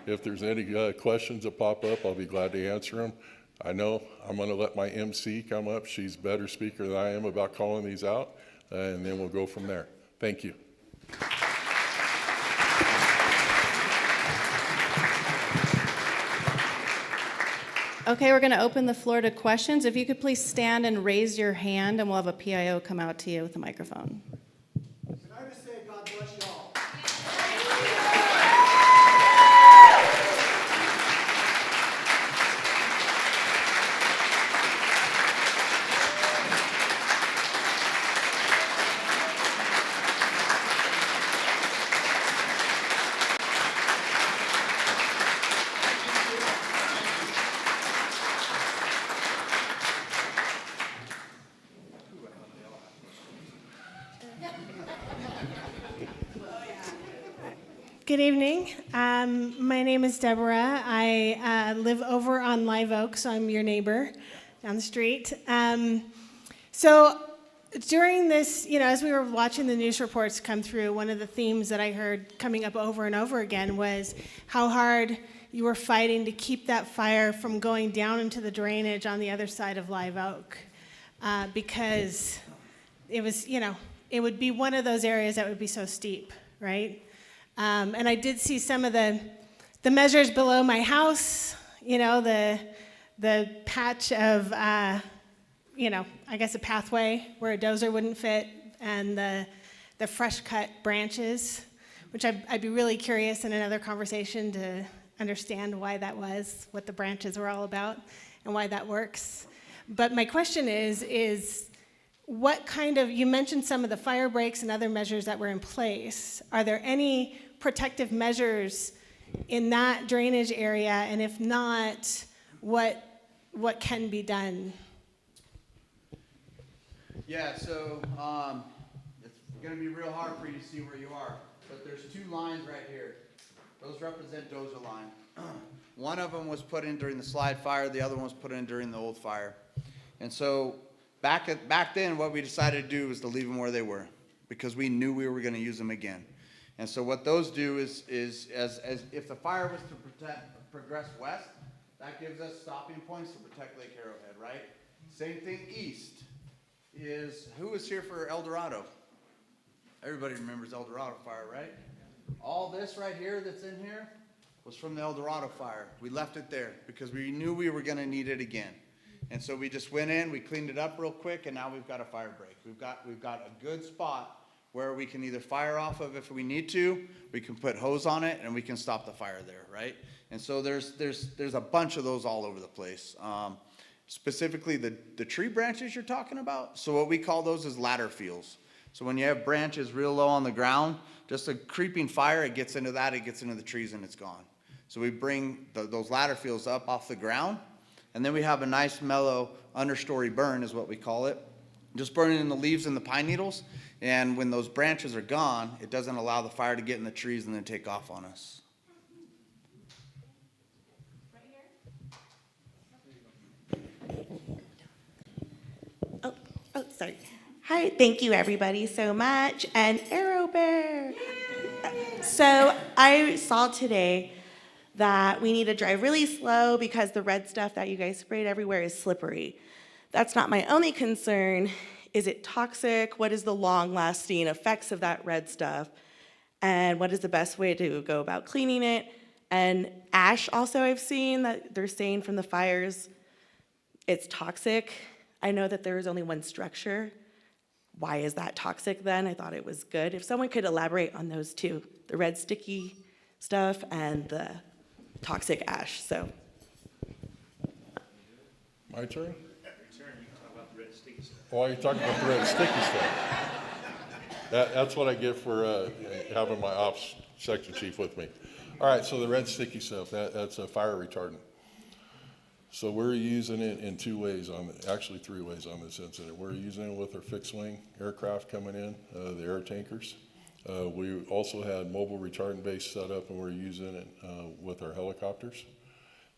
J: if there's any questions that pop up, I'll be glad to answer them. I know I'm going to let my MC come up. She's a better speaker than I am about calling these out, and then we'll go from there. Thank you.
A: Okay, we're going to open the floor to questions. If you could please stand and raise your hand, and we'll have a PIO come out to you with a microphone.
K: Can I just say God bless y'all?
L: Good evening. My name is Deborah. I live over on Live Oak, so I'm your neighbor down the street. So during this, as we were watching the news reports come through, one of the themes that I heard coming up over and over again was how hard you were fighting to keep that fire from going down into the drainage on the other side of Live Oak, because it was, it would be one of those areas that would be so steep, right? And I did see some of the measures below my house, the patch of, I guess a pathway where a dozer wouldn't fit, and the fresh cut branches, which I'd be really curious in another conversation to understand why that was, what the branches were all about, and why that works. But my question is what kind of, you mentioned some of the fire breaks and other measures that were in place. Are there any protective measures in that drainage area? And if not, what can be done?
I: Yeah, so it's going to be real hard for you to see where you are, but there's two lines right here. Those represent dozer line. One of them was put in during the slide fire, the other one was put in during the old fire. And so back then, what we decided to do was to leave them where they were, because we knew we were going to use them again. And so what those do is as if the fire was to progress west, that gives us stopping points to protect Lake Arrowhead, right? Same thing east is, who was here for El Dorado? Everybody remembers El Dorado fire, right? All this right here that's in here was from the El Dorado fire. We left it there because we knew we were going to need it again. And so we just went in, we cleaned it up real quick, and now we've got a fire break. We've got a good spot where we can either fire off of if we need to, we can put hose on it, and we can stop the fire there, right? And so there's a bunch of those all over the place. Specifically the tree branches you're talking about. So what we call those is ladder fields. So when you have branches real low on the ground, just a creeping fire, it gets into that, it gets into the trees, and it's gone. So we bring those ladder fields up off the ground, and then we have a nice mellow understory burn is what we call it. Just burning in the leaves and the pine needles, and when those branches are gone, it doesn't allow the fire to get in the trees and then take off on us.
M: Oh, sorry. Hi, thank you everybody so much, and Arrow Bear. So I saw today that we need to drive really slow because the red stuff that you guys sprayed everywhere is slippery. That's not my only concern. Is it toxic? What is the long-lasting effects of that red stuff? And what is the best way to go about cleaning it? And ash also, I've seen that they're saying from the fires, it's toxic. I know that there is only one structure. Why is that toxic then? I thought it was good. If someone could elaborate on those two, the red sticky stuff and the toxic ash, so.
J: My turn? Oh, you're talking about the red sticky stuff. That's what I get for having my ops section chief with me. All right, so the red sticky stuff, that's a fire retardant. So we're using it in two ways, actually three ways on this incident. We're using it with our fixed wing aircraft coming in, the air tankers. We also had mobile retardant base set up, and we're using it with our helicopters.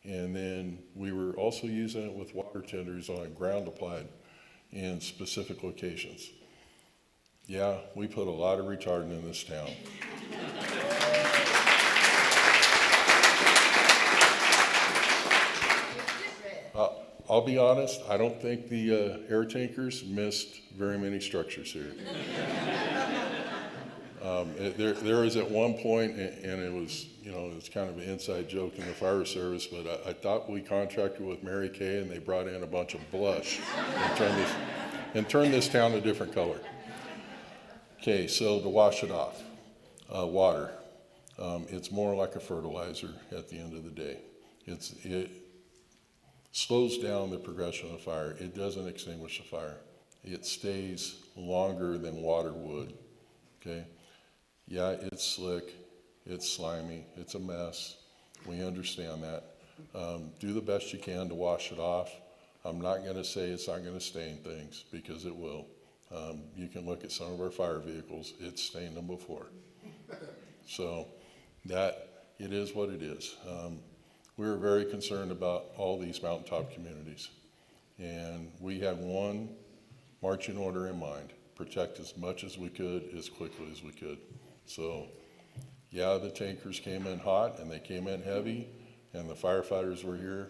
J: And then we were also using it with water tenders on ground applied in specific locations. Yeah, we put a lot of retardant in this town. I'll be honest, I don't think the air tankers missed very many structures here. There was at one point, and it was, it's kind of an inside joke in the fire service, but I thought we contracted with Mary Kay and they brought in a bunch of blush and turned this town a different color. Okay, so to wash it off, water. It's more like a fertilizer at the end of the day. It slows down the progression of the fire. It doesn't extinguish the fire. It stays longer than water would, okay? Yeah, it's slick, it's slimy, it's a mess. We understand that. Do the best you can to wash it off. I'm not gonna say it's not gonna stain things, because it will. You can look at some of our fire vehicles, it's stained them before. So it is what it is. We're very concerned about all these mountaintop communities. And we had one marching order in mind, protect as much as we could, as quickly as we could. So, yeah, the tankers came in hot and they came in heavy, and the firefighters were here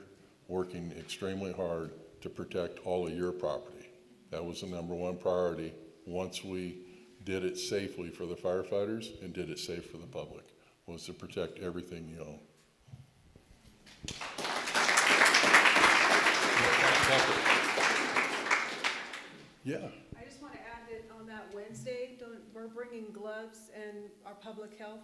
J: working extremely hard to protect all of your property. That was the number one priority once we did it safely for the firefighters and did it safe for the public, was to protect everything you own. Yeah.
H: I just want to add that on that Wednesday, we're bringing gloves and our public health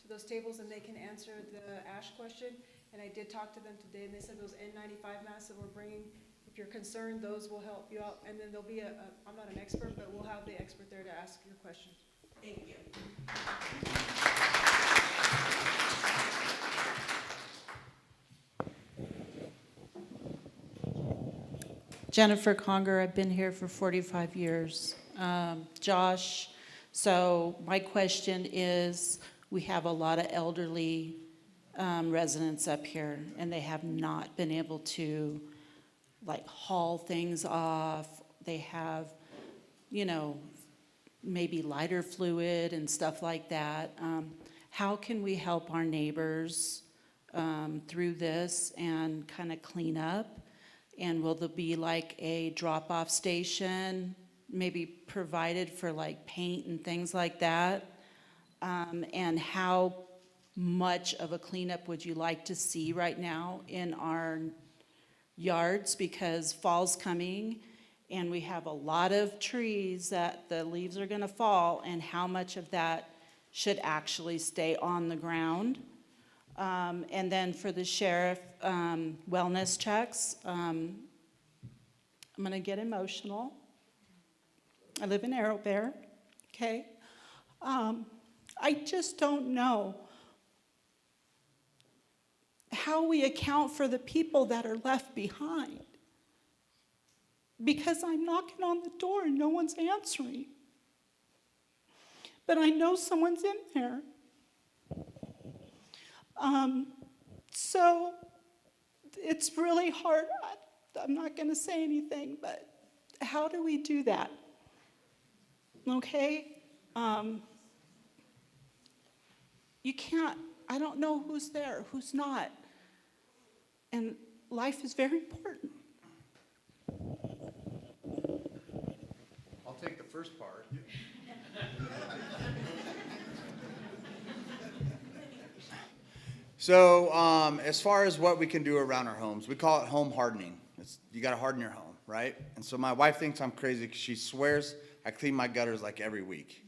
H: to those tables, and they can answer the ash question. And I did talk to them today, and they said those N95 masks that we're bringing, if you're concerned, those will help you out. And then there'll be I'm not an expert, but we'll have the expert there to ask your questions.
M: Thank you.
N: Jennifer Conger, I've been here for 45 years. Josh, so my question is, we have a lot of elderly residents up here, and they have not been able to like haul things off. They have, maybe lighter fluid and stuff like that. How can we help our neighbors through this and kind of clean up? And will there be like a drop-off station maybe provided for like paint and things like that? And how much of a cleanup would you like to see right now in our yards? Because fall's coming and we have a lot of trees that the leaves are gonna fall, and how much of that should actually stay on the ground? And then for the sheriff, wellness checks, I'm gonna get emotional. I live in Arrow Bear, okay? I just don't know how we account for the people that are left behind. Because I'm knocking on the door and no one's answering. But I know someone's in there. So it's really hard. I'm not going to say anything, but how do we do that? Okay? You can't, I don't know who's there, who's not. And life is very important.
I: I'll take the first part. So, as far as what we can do around our homes, we call it home hardening. You got to harden your home, right? And so my wife thinks I'm crazy because she swears I clean my gutters like every week.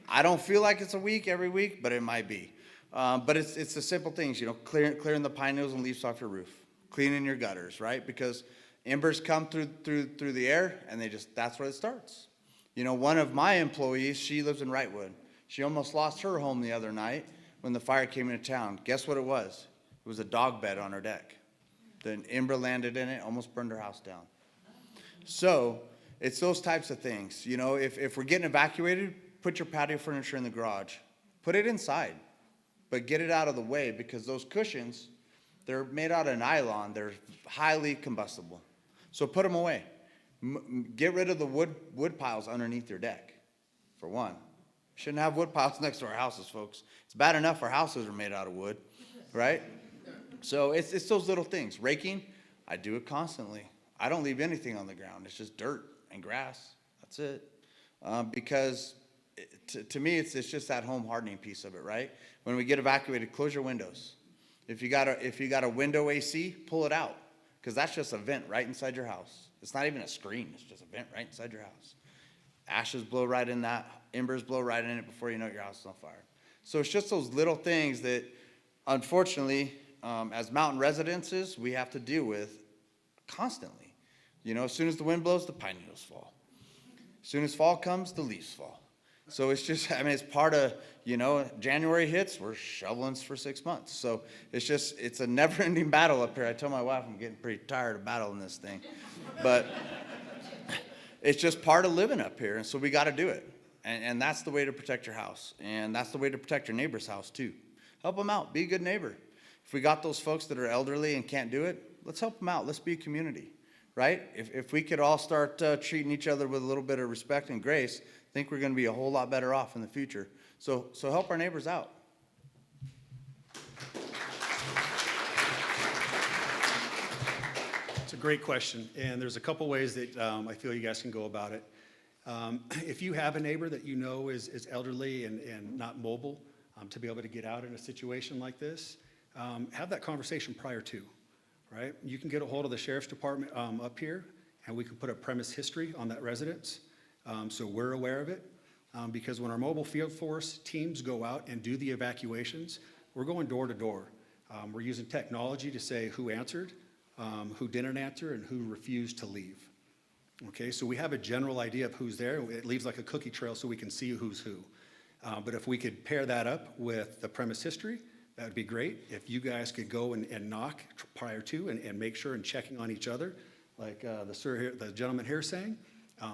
I: I don't feel like it's a week every week, but it might be. But it's the simple things, clearing the pine needles and leaves off your roof, cleaning your gutters, right? Because embers come through the air, and that's where it starts. One of my employees, she lives in Wrightwood. She almost lost her home the other night when the fire came into town. Guess what it was? It was a dog bed on her deck. The ember landed in it, almost burned her house down. So it's those types of things. If we're getting evacuated, put your patio furniture in the garage. Put it inside, but get it out of the way, because those cushions, they're made out of nylon. They're highly combustible. So put them away. Get rid of the wood piles underneath your deck, for one. Shouldn't have wood piles next to our houses, folks. It's bad enough our houses are made out of wood, right? So it's those little things. Raking, I do it constantly. I don't leave anything on the ground. It's just dirt and grass. That's it. Because to me, it's just that home hardening piece of it, right? When we get evacuated, close your windows. If you got a window AC, pull it out, because that's just a vent right inside your house. It's not even a screen. It's just a vent right inside your house. Ashes blow right in that. Embers blow right in it before you know your house is on fire. So it's just those little things that, unfortunately, as mountain residences, we have to deal with constantly. As soon as the wind blows, the pine needles fall. As soon as fall comes, the leaves fall. So it's just, it's part of, January hits, we're shoveling for 6 months. So it's a never-ending battle up here. I tell my wife I'm getting pretty tired of battling this thing. But It's just part of living up here, and so we gotta do it. And that's the way to protect your house, and that's the way to protect your neighbor's house too. Help them out, be a good neighbor. If we got those folks that are elderly and can't do it, let's help them out, let's be a community, right? If we could all start treating each other with a little bit of respect and grace, I think we're gonna be a whole lot better off in the future. So help our neighbors out.
F: It's a great question, and there's a couple ways that I feel you guys can go about it. If you have a neighbor that you know is elderly and not mobile, to be able to get out in a situation like this, have that conversation prior to, right? You can get a hold of the sheriff's department up here, and we can put a premise history on that residence, so we're aware of it. Because when our mobile field force teams go out and do the evacuations, we're going door to door. We're using technology to say who answered, who didn't answer, and who refused to leave. Okay, so we have a general idea of who's there. It leaves like a cookie trail so we can see who's who. But if we could pair that up with the premise history, that would be great. If you guys could go and knock prior to and make sure and checking on each other, like the gentleman here is saying,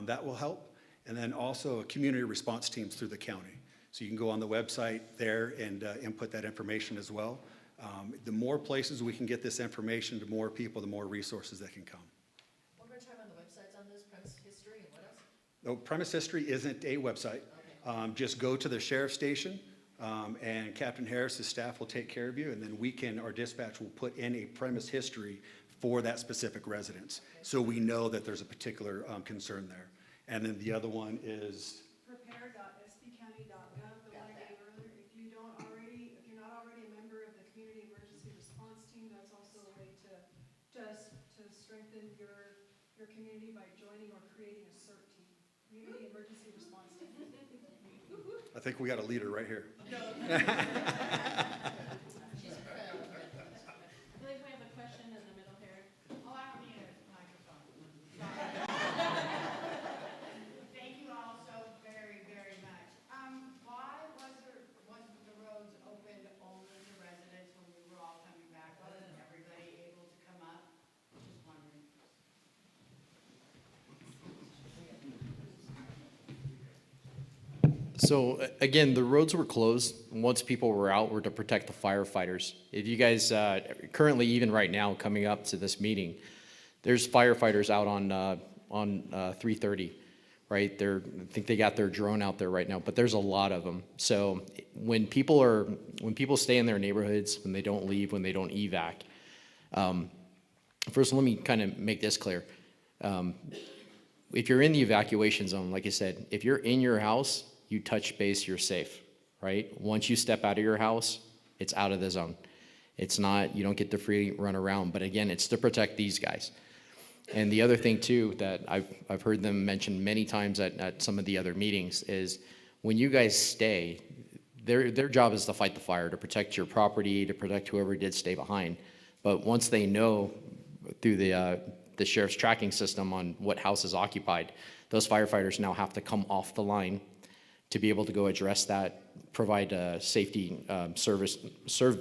F: that will help. And then also community response teams through the county. So you can go on the website there and input that information as well. The more places we can get this information to more people, the more resources that can come.
O: One more time on the websites on this, premise history and what else?
F: No, premise history isn't a website. Just go to the sheriff's station, and Captain Harris's staff will take care of you, and then our dispatch will put in a premise history for that specific residence. So we know that there's a particular concern there. And then the other one is
H: Prepare.sbcounty.gov, the one I gave earlier. If you're not already a member of the Community Emergency Response Team, that's also a way to strengthen your community by joining or creating a CERT team, Community Emergency Response Team.
F: I think we got a leader right here.
N: I believe we have a question in the middle here.
O: Oh, I don't need a microphone. Thank you all so very, very much. Why wasn't the roads opened only to residents when we were all coming back? Wasn't everybody able to come up? Just wondering.
G: So again, the roads were closed once people were out were to protect the firefighters. If you guys, currently even right now coming up to this meeting, there's firefighters out on 330, right? I think they got their drone out there right now, but there's a lot of them. So when people stay in their neighborhoods, when they don't leave, when they don't evac, first let me kind of make this clear. If you're in the evacuation zone, like I said, if you're in your house, you touch base, you're safe, right? Once you step out of your house, it's out of the zone. It's not, you don't get to free run around, but again, it's to protect these guys. And the other thing too, that I've heard them mention many times at some of the other meetings is when you guys stay, their job is to fight the fire, to protect your property, to protect whoever did stay behind. But once they know through the sheriff's tracking system on what house is occupied, those firefighters now have to come off the line to be able to go address that, provide a safety service, serve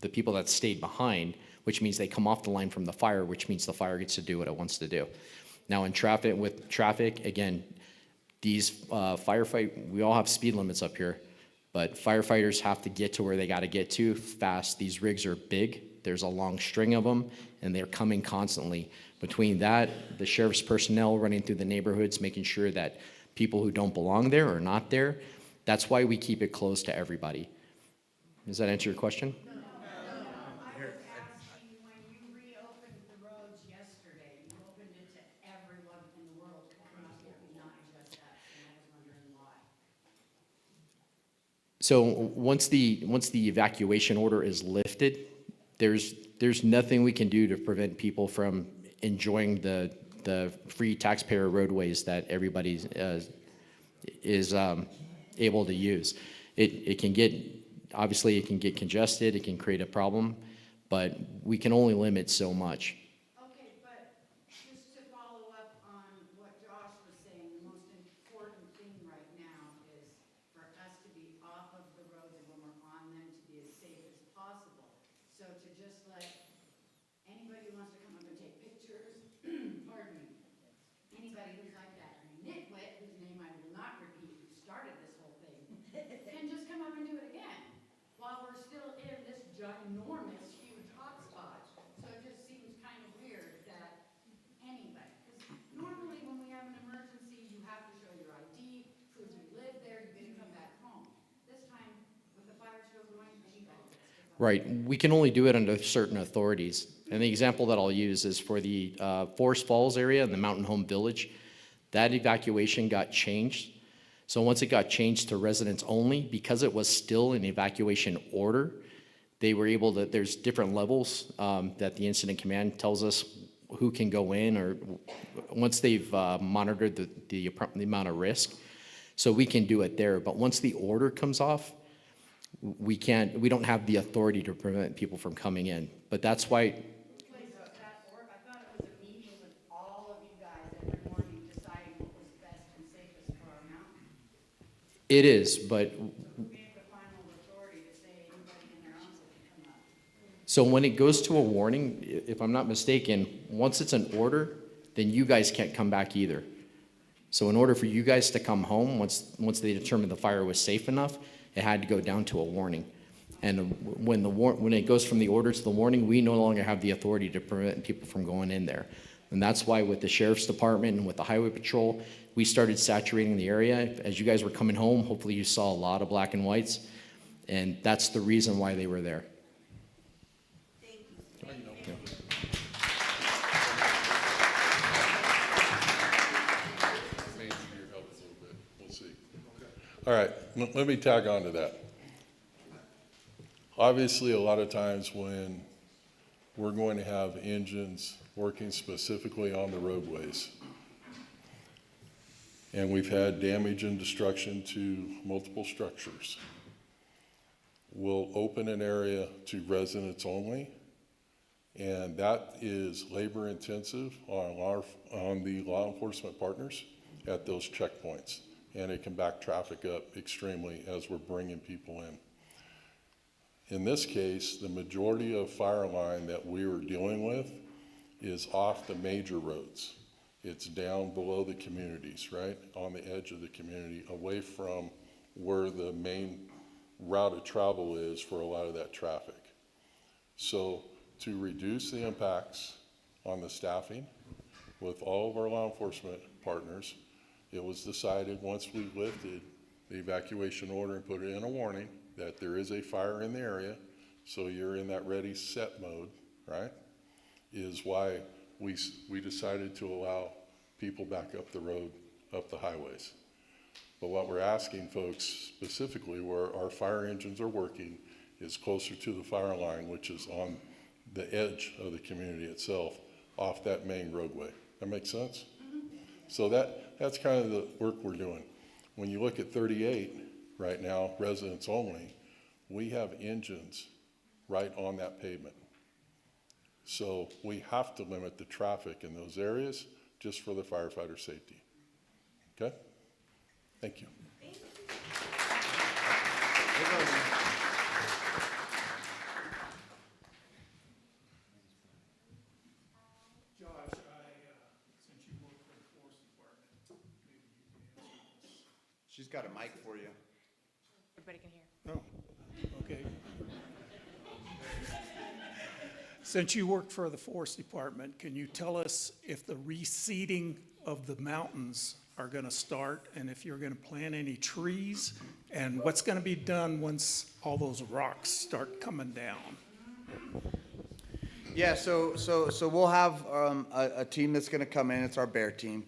G: the people that stayed behind, which means they come off the line from the fire, which means the fire gets to do what it wants to do. Now with traffic, again, these we all have speed limits up here, but firefighters have to get to where they got to get to fast. These rigs are big. There's a long string of them, and they're coming constantly. Between that, the sheriff's personnel running through the neighborhoods, making sure that people who don't belong there are not there. That's why we keep it closed to everybody. Does that answer your question?
O: I was asking, when you reopened the roads yesterday, you opened it to everyone in the world, not just us, and I was wondering why.
G: So once the evacuation order is lifted, there's nothing we can do to prevent people from enjoying the free taxpayer roadways that everybody is able to use. It can get, obviously it can get congested, it can create a problem, but we can only limit so much.
O: Okay, but just to follow up on what Josh was saying, the most important thing right now is for us to be off of the roads and when we're on them to be as safe as possible. So to just let anybody who wants to come up and take pictures, pardon me, anybody who's like that, ginormous, huge hotspots. So it just seems kind of weird that anyway, because normally when we have an emergency, you have to show your ID, prove you live there, you can come back home. This time, with the fire still going, anybody gets to come.
G: Right, we can only do it under certain authorities. And the example that I'll use is for the Forest Falls area and the Mountain Home Village. That evacuation got changed. So once it got changed to residents only, because it was still an evacuation order, they were able to, there's different levels that the incident command tells us who can go in, or once they've monitored the amount of risk. So we can do it there, but once the order comes off, we don't have the authority to prevent people from coming in. But that's why,
O: That org, I thought it was a meeting with all of you guys every morning deciding what was best and safest for our mountain.
G: it is, but
O: Who gave the final authority to say anybody in their own can come up?
G: so when it goes to a warning, if I'm not mistaken, once it's an order, then you guys can't come back either. So in order for you guys to come home, once they determined the fire was safe enough, it had to go down to a warning. And when it goes from the order to the warning, we no longer have the authority to prevent people from going in there. And that's why with the sheriff's department and with the highway patrol, we started saturating the area. As you guys were coming home, hopefully you saw a lot of black and whites, and that's the reason why they were there.
J: All right, let me tag on to that. Obviously, a lot of times when we're going to have engines working specifically on the roadways, and we've had damage and destruction to multiple structures, we'll open an area to residents only, and that is labor intensive on the law enforcement partners at those checkpoints. And it can back traffic up extremely as we're bringing people in. In this case, the majority of fire line that we were dealing with is off the major roads. It's down below the communities, right? On the edge of the community, away from where the main route of travel is for a lot of that traffic. So to reduce the impacts on the staffing with all of our law enforcement partners, it was decided once we lifted the evacuation order and put it in a warning that there is a fire in the area, so you're in that ready, set mode, right? Is why we decided to allow people back up the road, up the highways. But what we're asking folks specifically where our fire engines are working is closer to the fire line, which is on the edge of the community itself, off that main roadway. That makes sense? So that's kind of the work we're doing. When you look at 38 right now, residents only, we have engines right on that pavement. So we have to limit the traffic in those areas just for the firefighter safety. Okay? Thank you.
I: She's got a mic for you.
P: Everybody can hear.
Q: Oh, okay. Since you work for the Forest Department, can you tell us if the reseeding of the mountains are going to start and if you're going to plant any trees and what's going to be done once all those rocks start coming down?
I: Yeah, so we'll have a team that's going to come in. It's our bear team.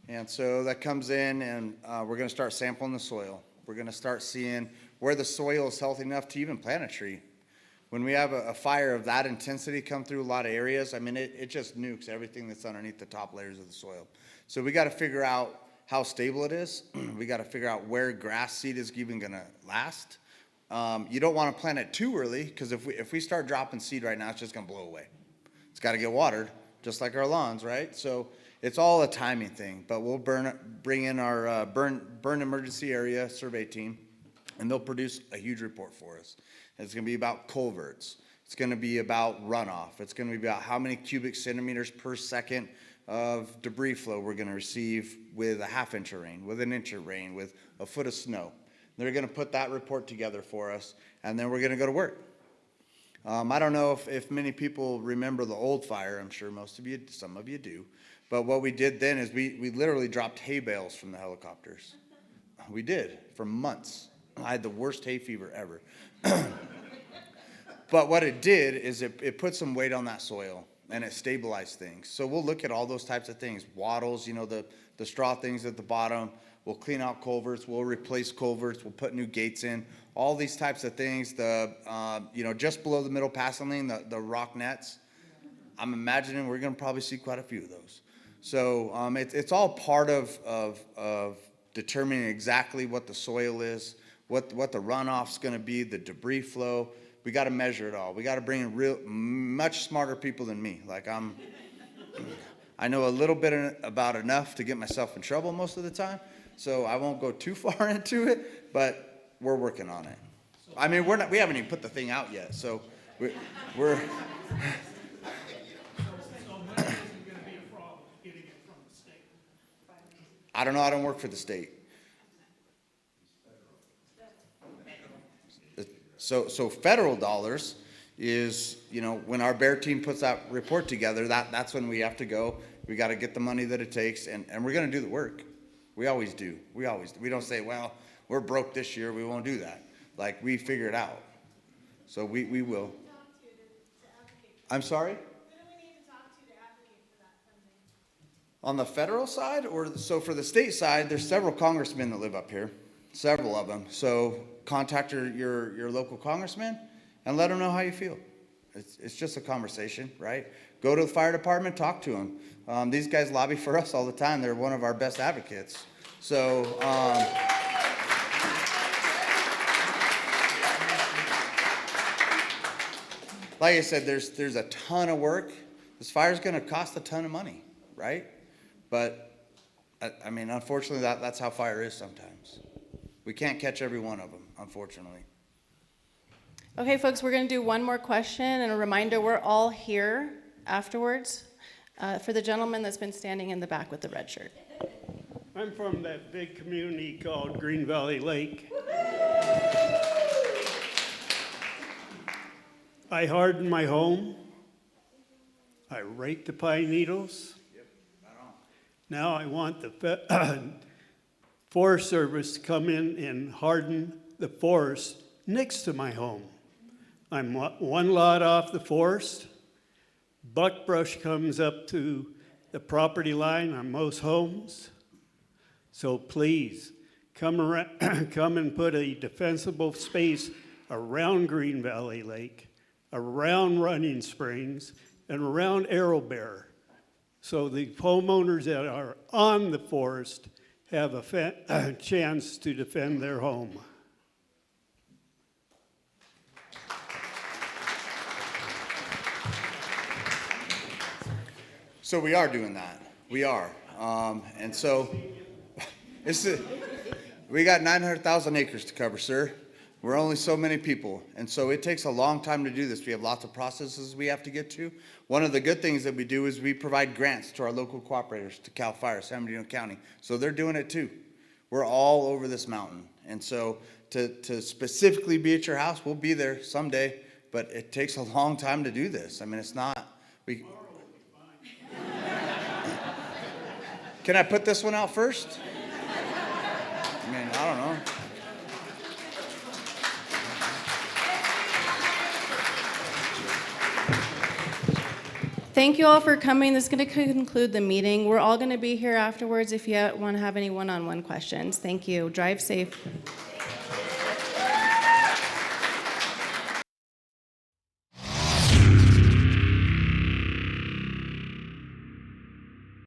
I: And so that comes in and we're going to start sampling the soil. We're going to start seeing where the soil is healthy enough to even plant a tree. When we have a fire of that intensity come through a lot of areas, I mean, it just nukes everything that's underneath the top layers of the soil. So we got to figure out how stable it is. We got to figure out where grass seed is even going to last. You don't want to plant it too early because if we start dropping seed right now, it's just going to blow away. It's got to get watered, just like our lawns, right? So it's all a timing thing, but we'll bring in our burn emergency area survey team, and they'll produce a huge report for us. It's going to be about culverts. It's going to be about runoff. It's going to be about how many cubic centimeters per second of debris flow we're going to receive with a ½ inch of rain, with an inch of rain, with a foot of snow. They're going to put that report together for us, and then we're going to go to work. I don't know if many people remember the old fire. I'm sure some of you do. But what we did then is we literally dropped hay bales from the helicopters. We did for months. I had the worst hay fever ever. But what it did is it put some weight on that soil and it stabilized things. So we'll look at all those types of things. Wattles, the straw things at the bottom. We'll clean out culverts. We'll replace culverts. We'll put new gates in. All these types of things. Just below the middle passing lane, the rock nets. I'm imagining we're going to probably see quite a few of those. So it's all part of determining exactly what the soil is, what the runoff's going to be, the debris flow. We got to measure it all. We got to bring in much smarter people than me. Like I know a little bit about enough to get myself in trouble most of the time. So I won't go too far into it, but we're working on it. I mean, we haven't even put the thing out yet. So we're I don't know. I don't work for the state. So federal dollars is, when our bear team puts that report together, that's when we have to go. We got to get the money that it takes, and we're going to do the work. We always do. We don't say, well, we're broke this year. We won't do that. Like, we figure it out. So we will. I'm sorry? On the federal side, so for the state side, there's several congressmen that live up here, several of them. So contact your local congressman and let them know how you feel. It's just a conversation, right? Go to the fire department, talk to them. These guys lobby for us all the time. They're one of our best advocates. So, like I said, there's a ton of work. This fire's going to cost a ton of money, right? But, I mean, unfortunately, that's how fire is sometimes. We can't catch every one of them, unfortunately.
A: Okay, folks, we're going to do one more question, and a reminder, we're all here afterwards. For the gentleman that's been standing in the back with the red shirt.
R: I'm from that big community called Green Valley Lake. I hardened my home. I raked the pine needles. Now I want the Forest Service to come in and harden the forest next to my home. I'm one lot off the forest. Buckbrush comes up to the property line on most homes. So please, come and put a defensible space around Green Valley Lake, around Running Springs, and around Arrowbear. So the homeowners that are on the forest have a chance to defend their home.
I: So we are doing that. We are. And so we got 900,000 acres to cover, sir. We're only so many people. And so it takes a long time to do this. We have lots of processes we have to get to. One of the good things that we do is we provide grants to our local cooperators, to CAL FIRE, San Bernardino County. So they're doing it too. We're all over this mountain. And so to specifically be at your house, we'll be there someday, but it takes a long time to do this. I mean, it's not, Can I put this one out first? I mean, I don't know.
A: Thank you all for coming. This is going to conclude the meeting. We're all going to be here afterwards if you want to have any one-on-one questions. Thank you. Drive safe.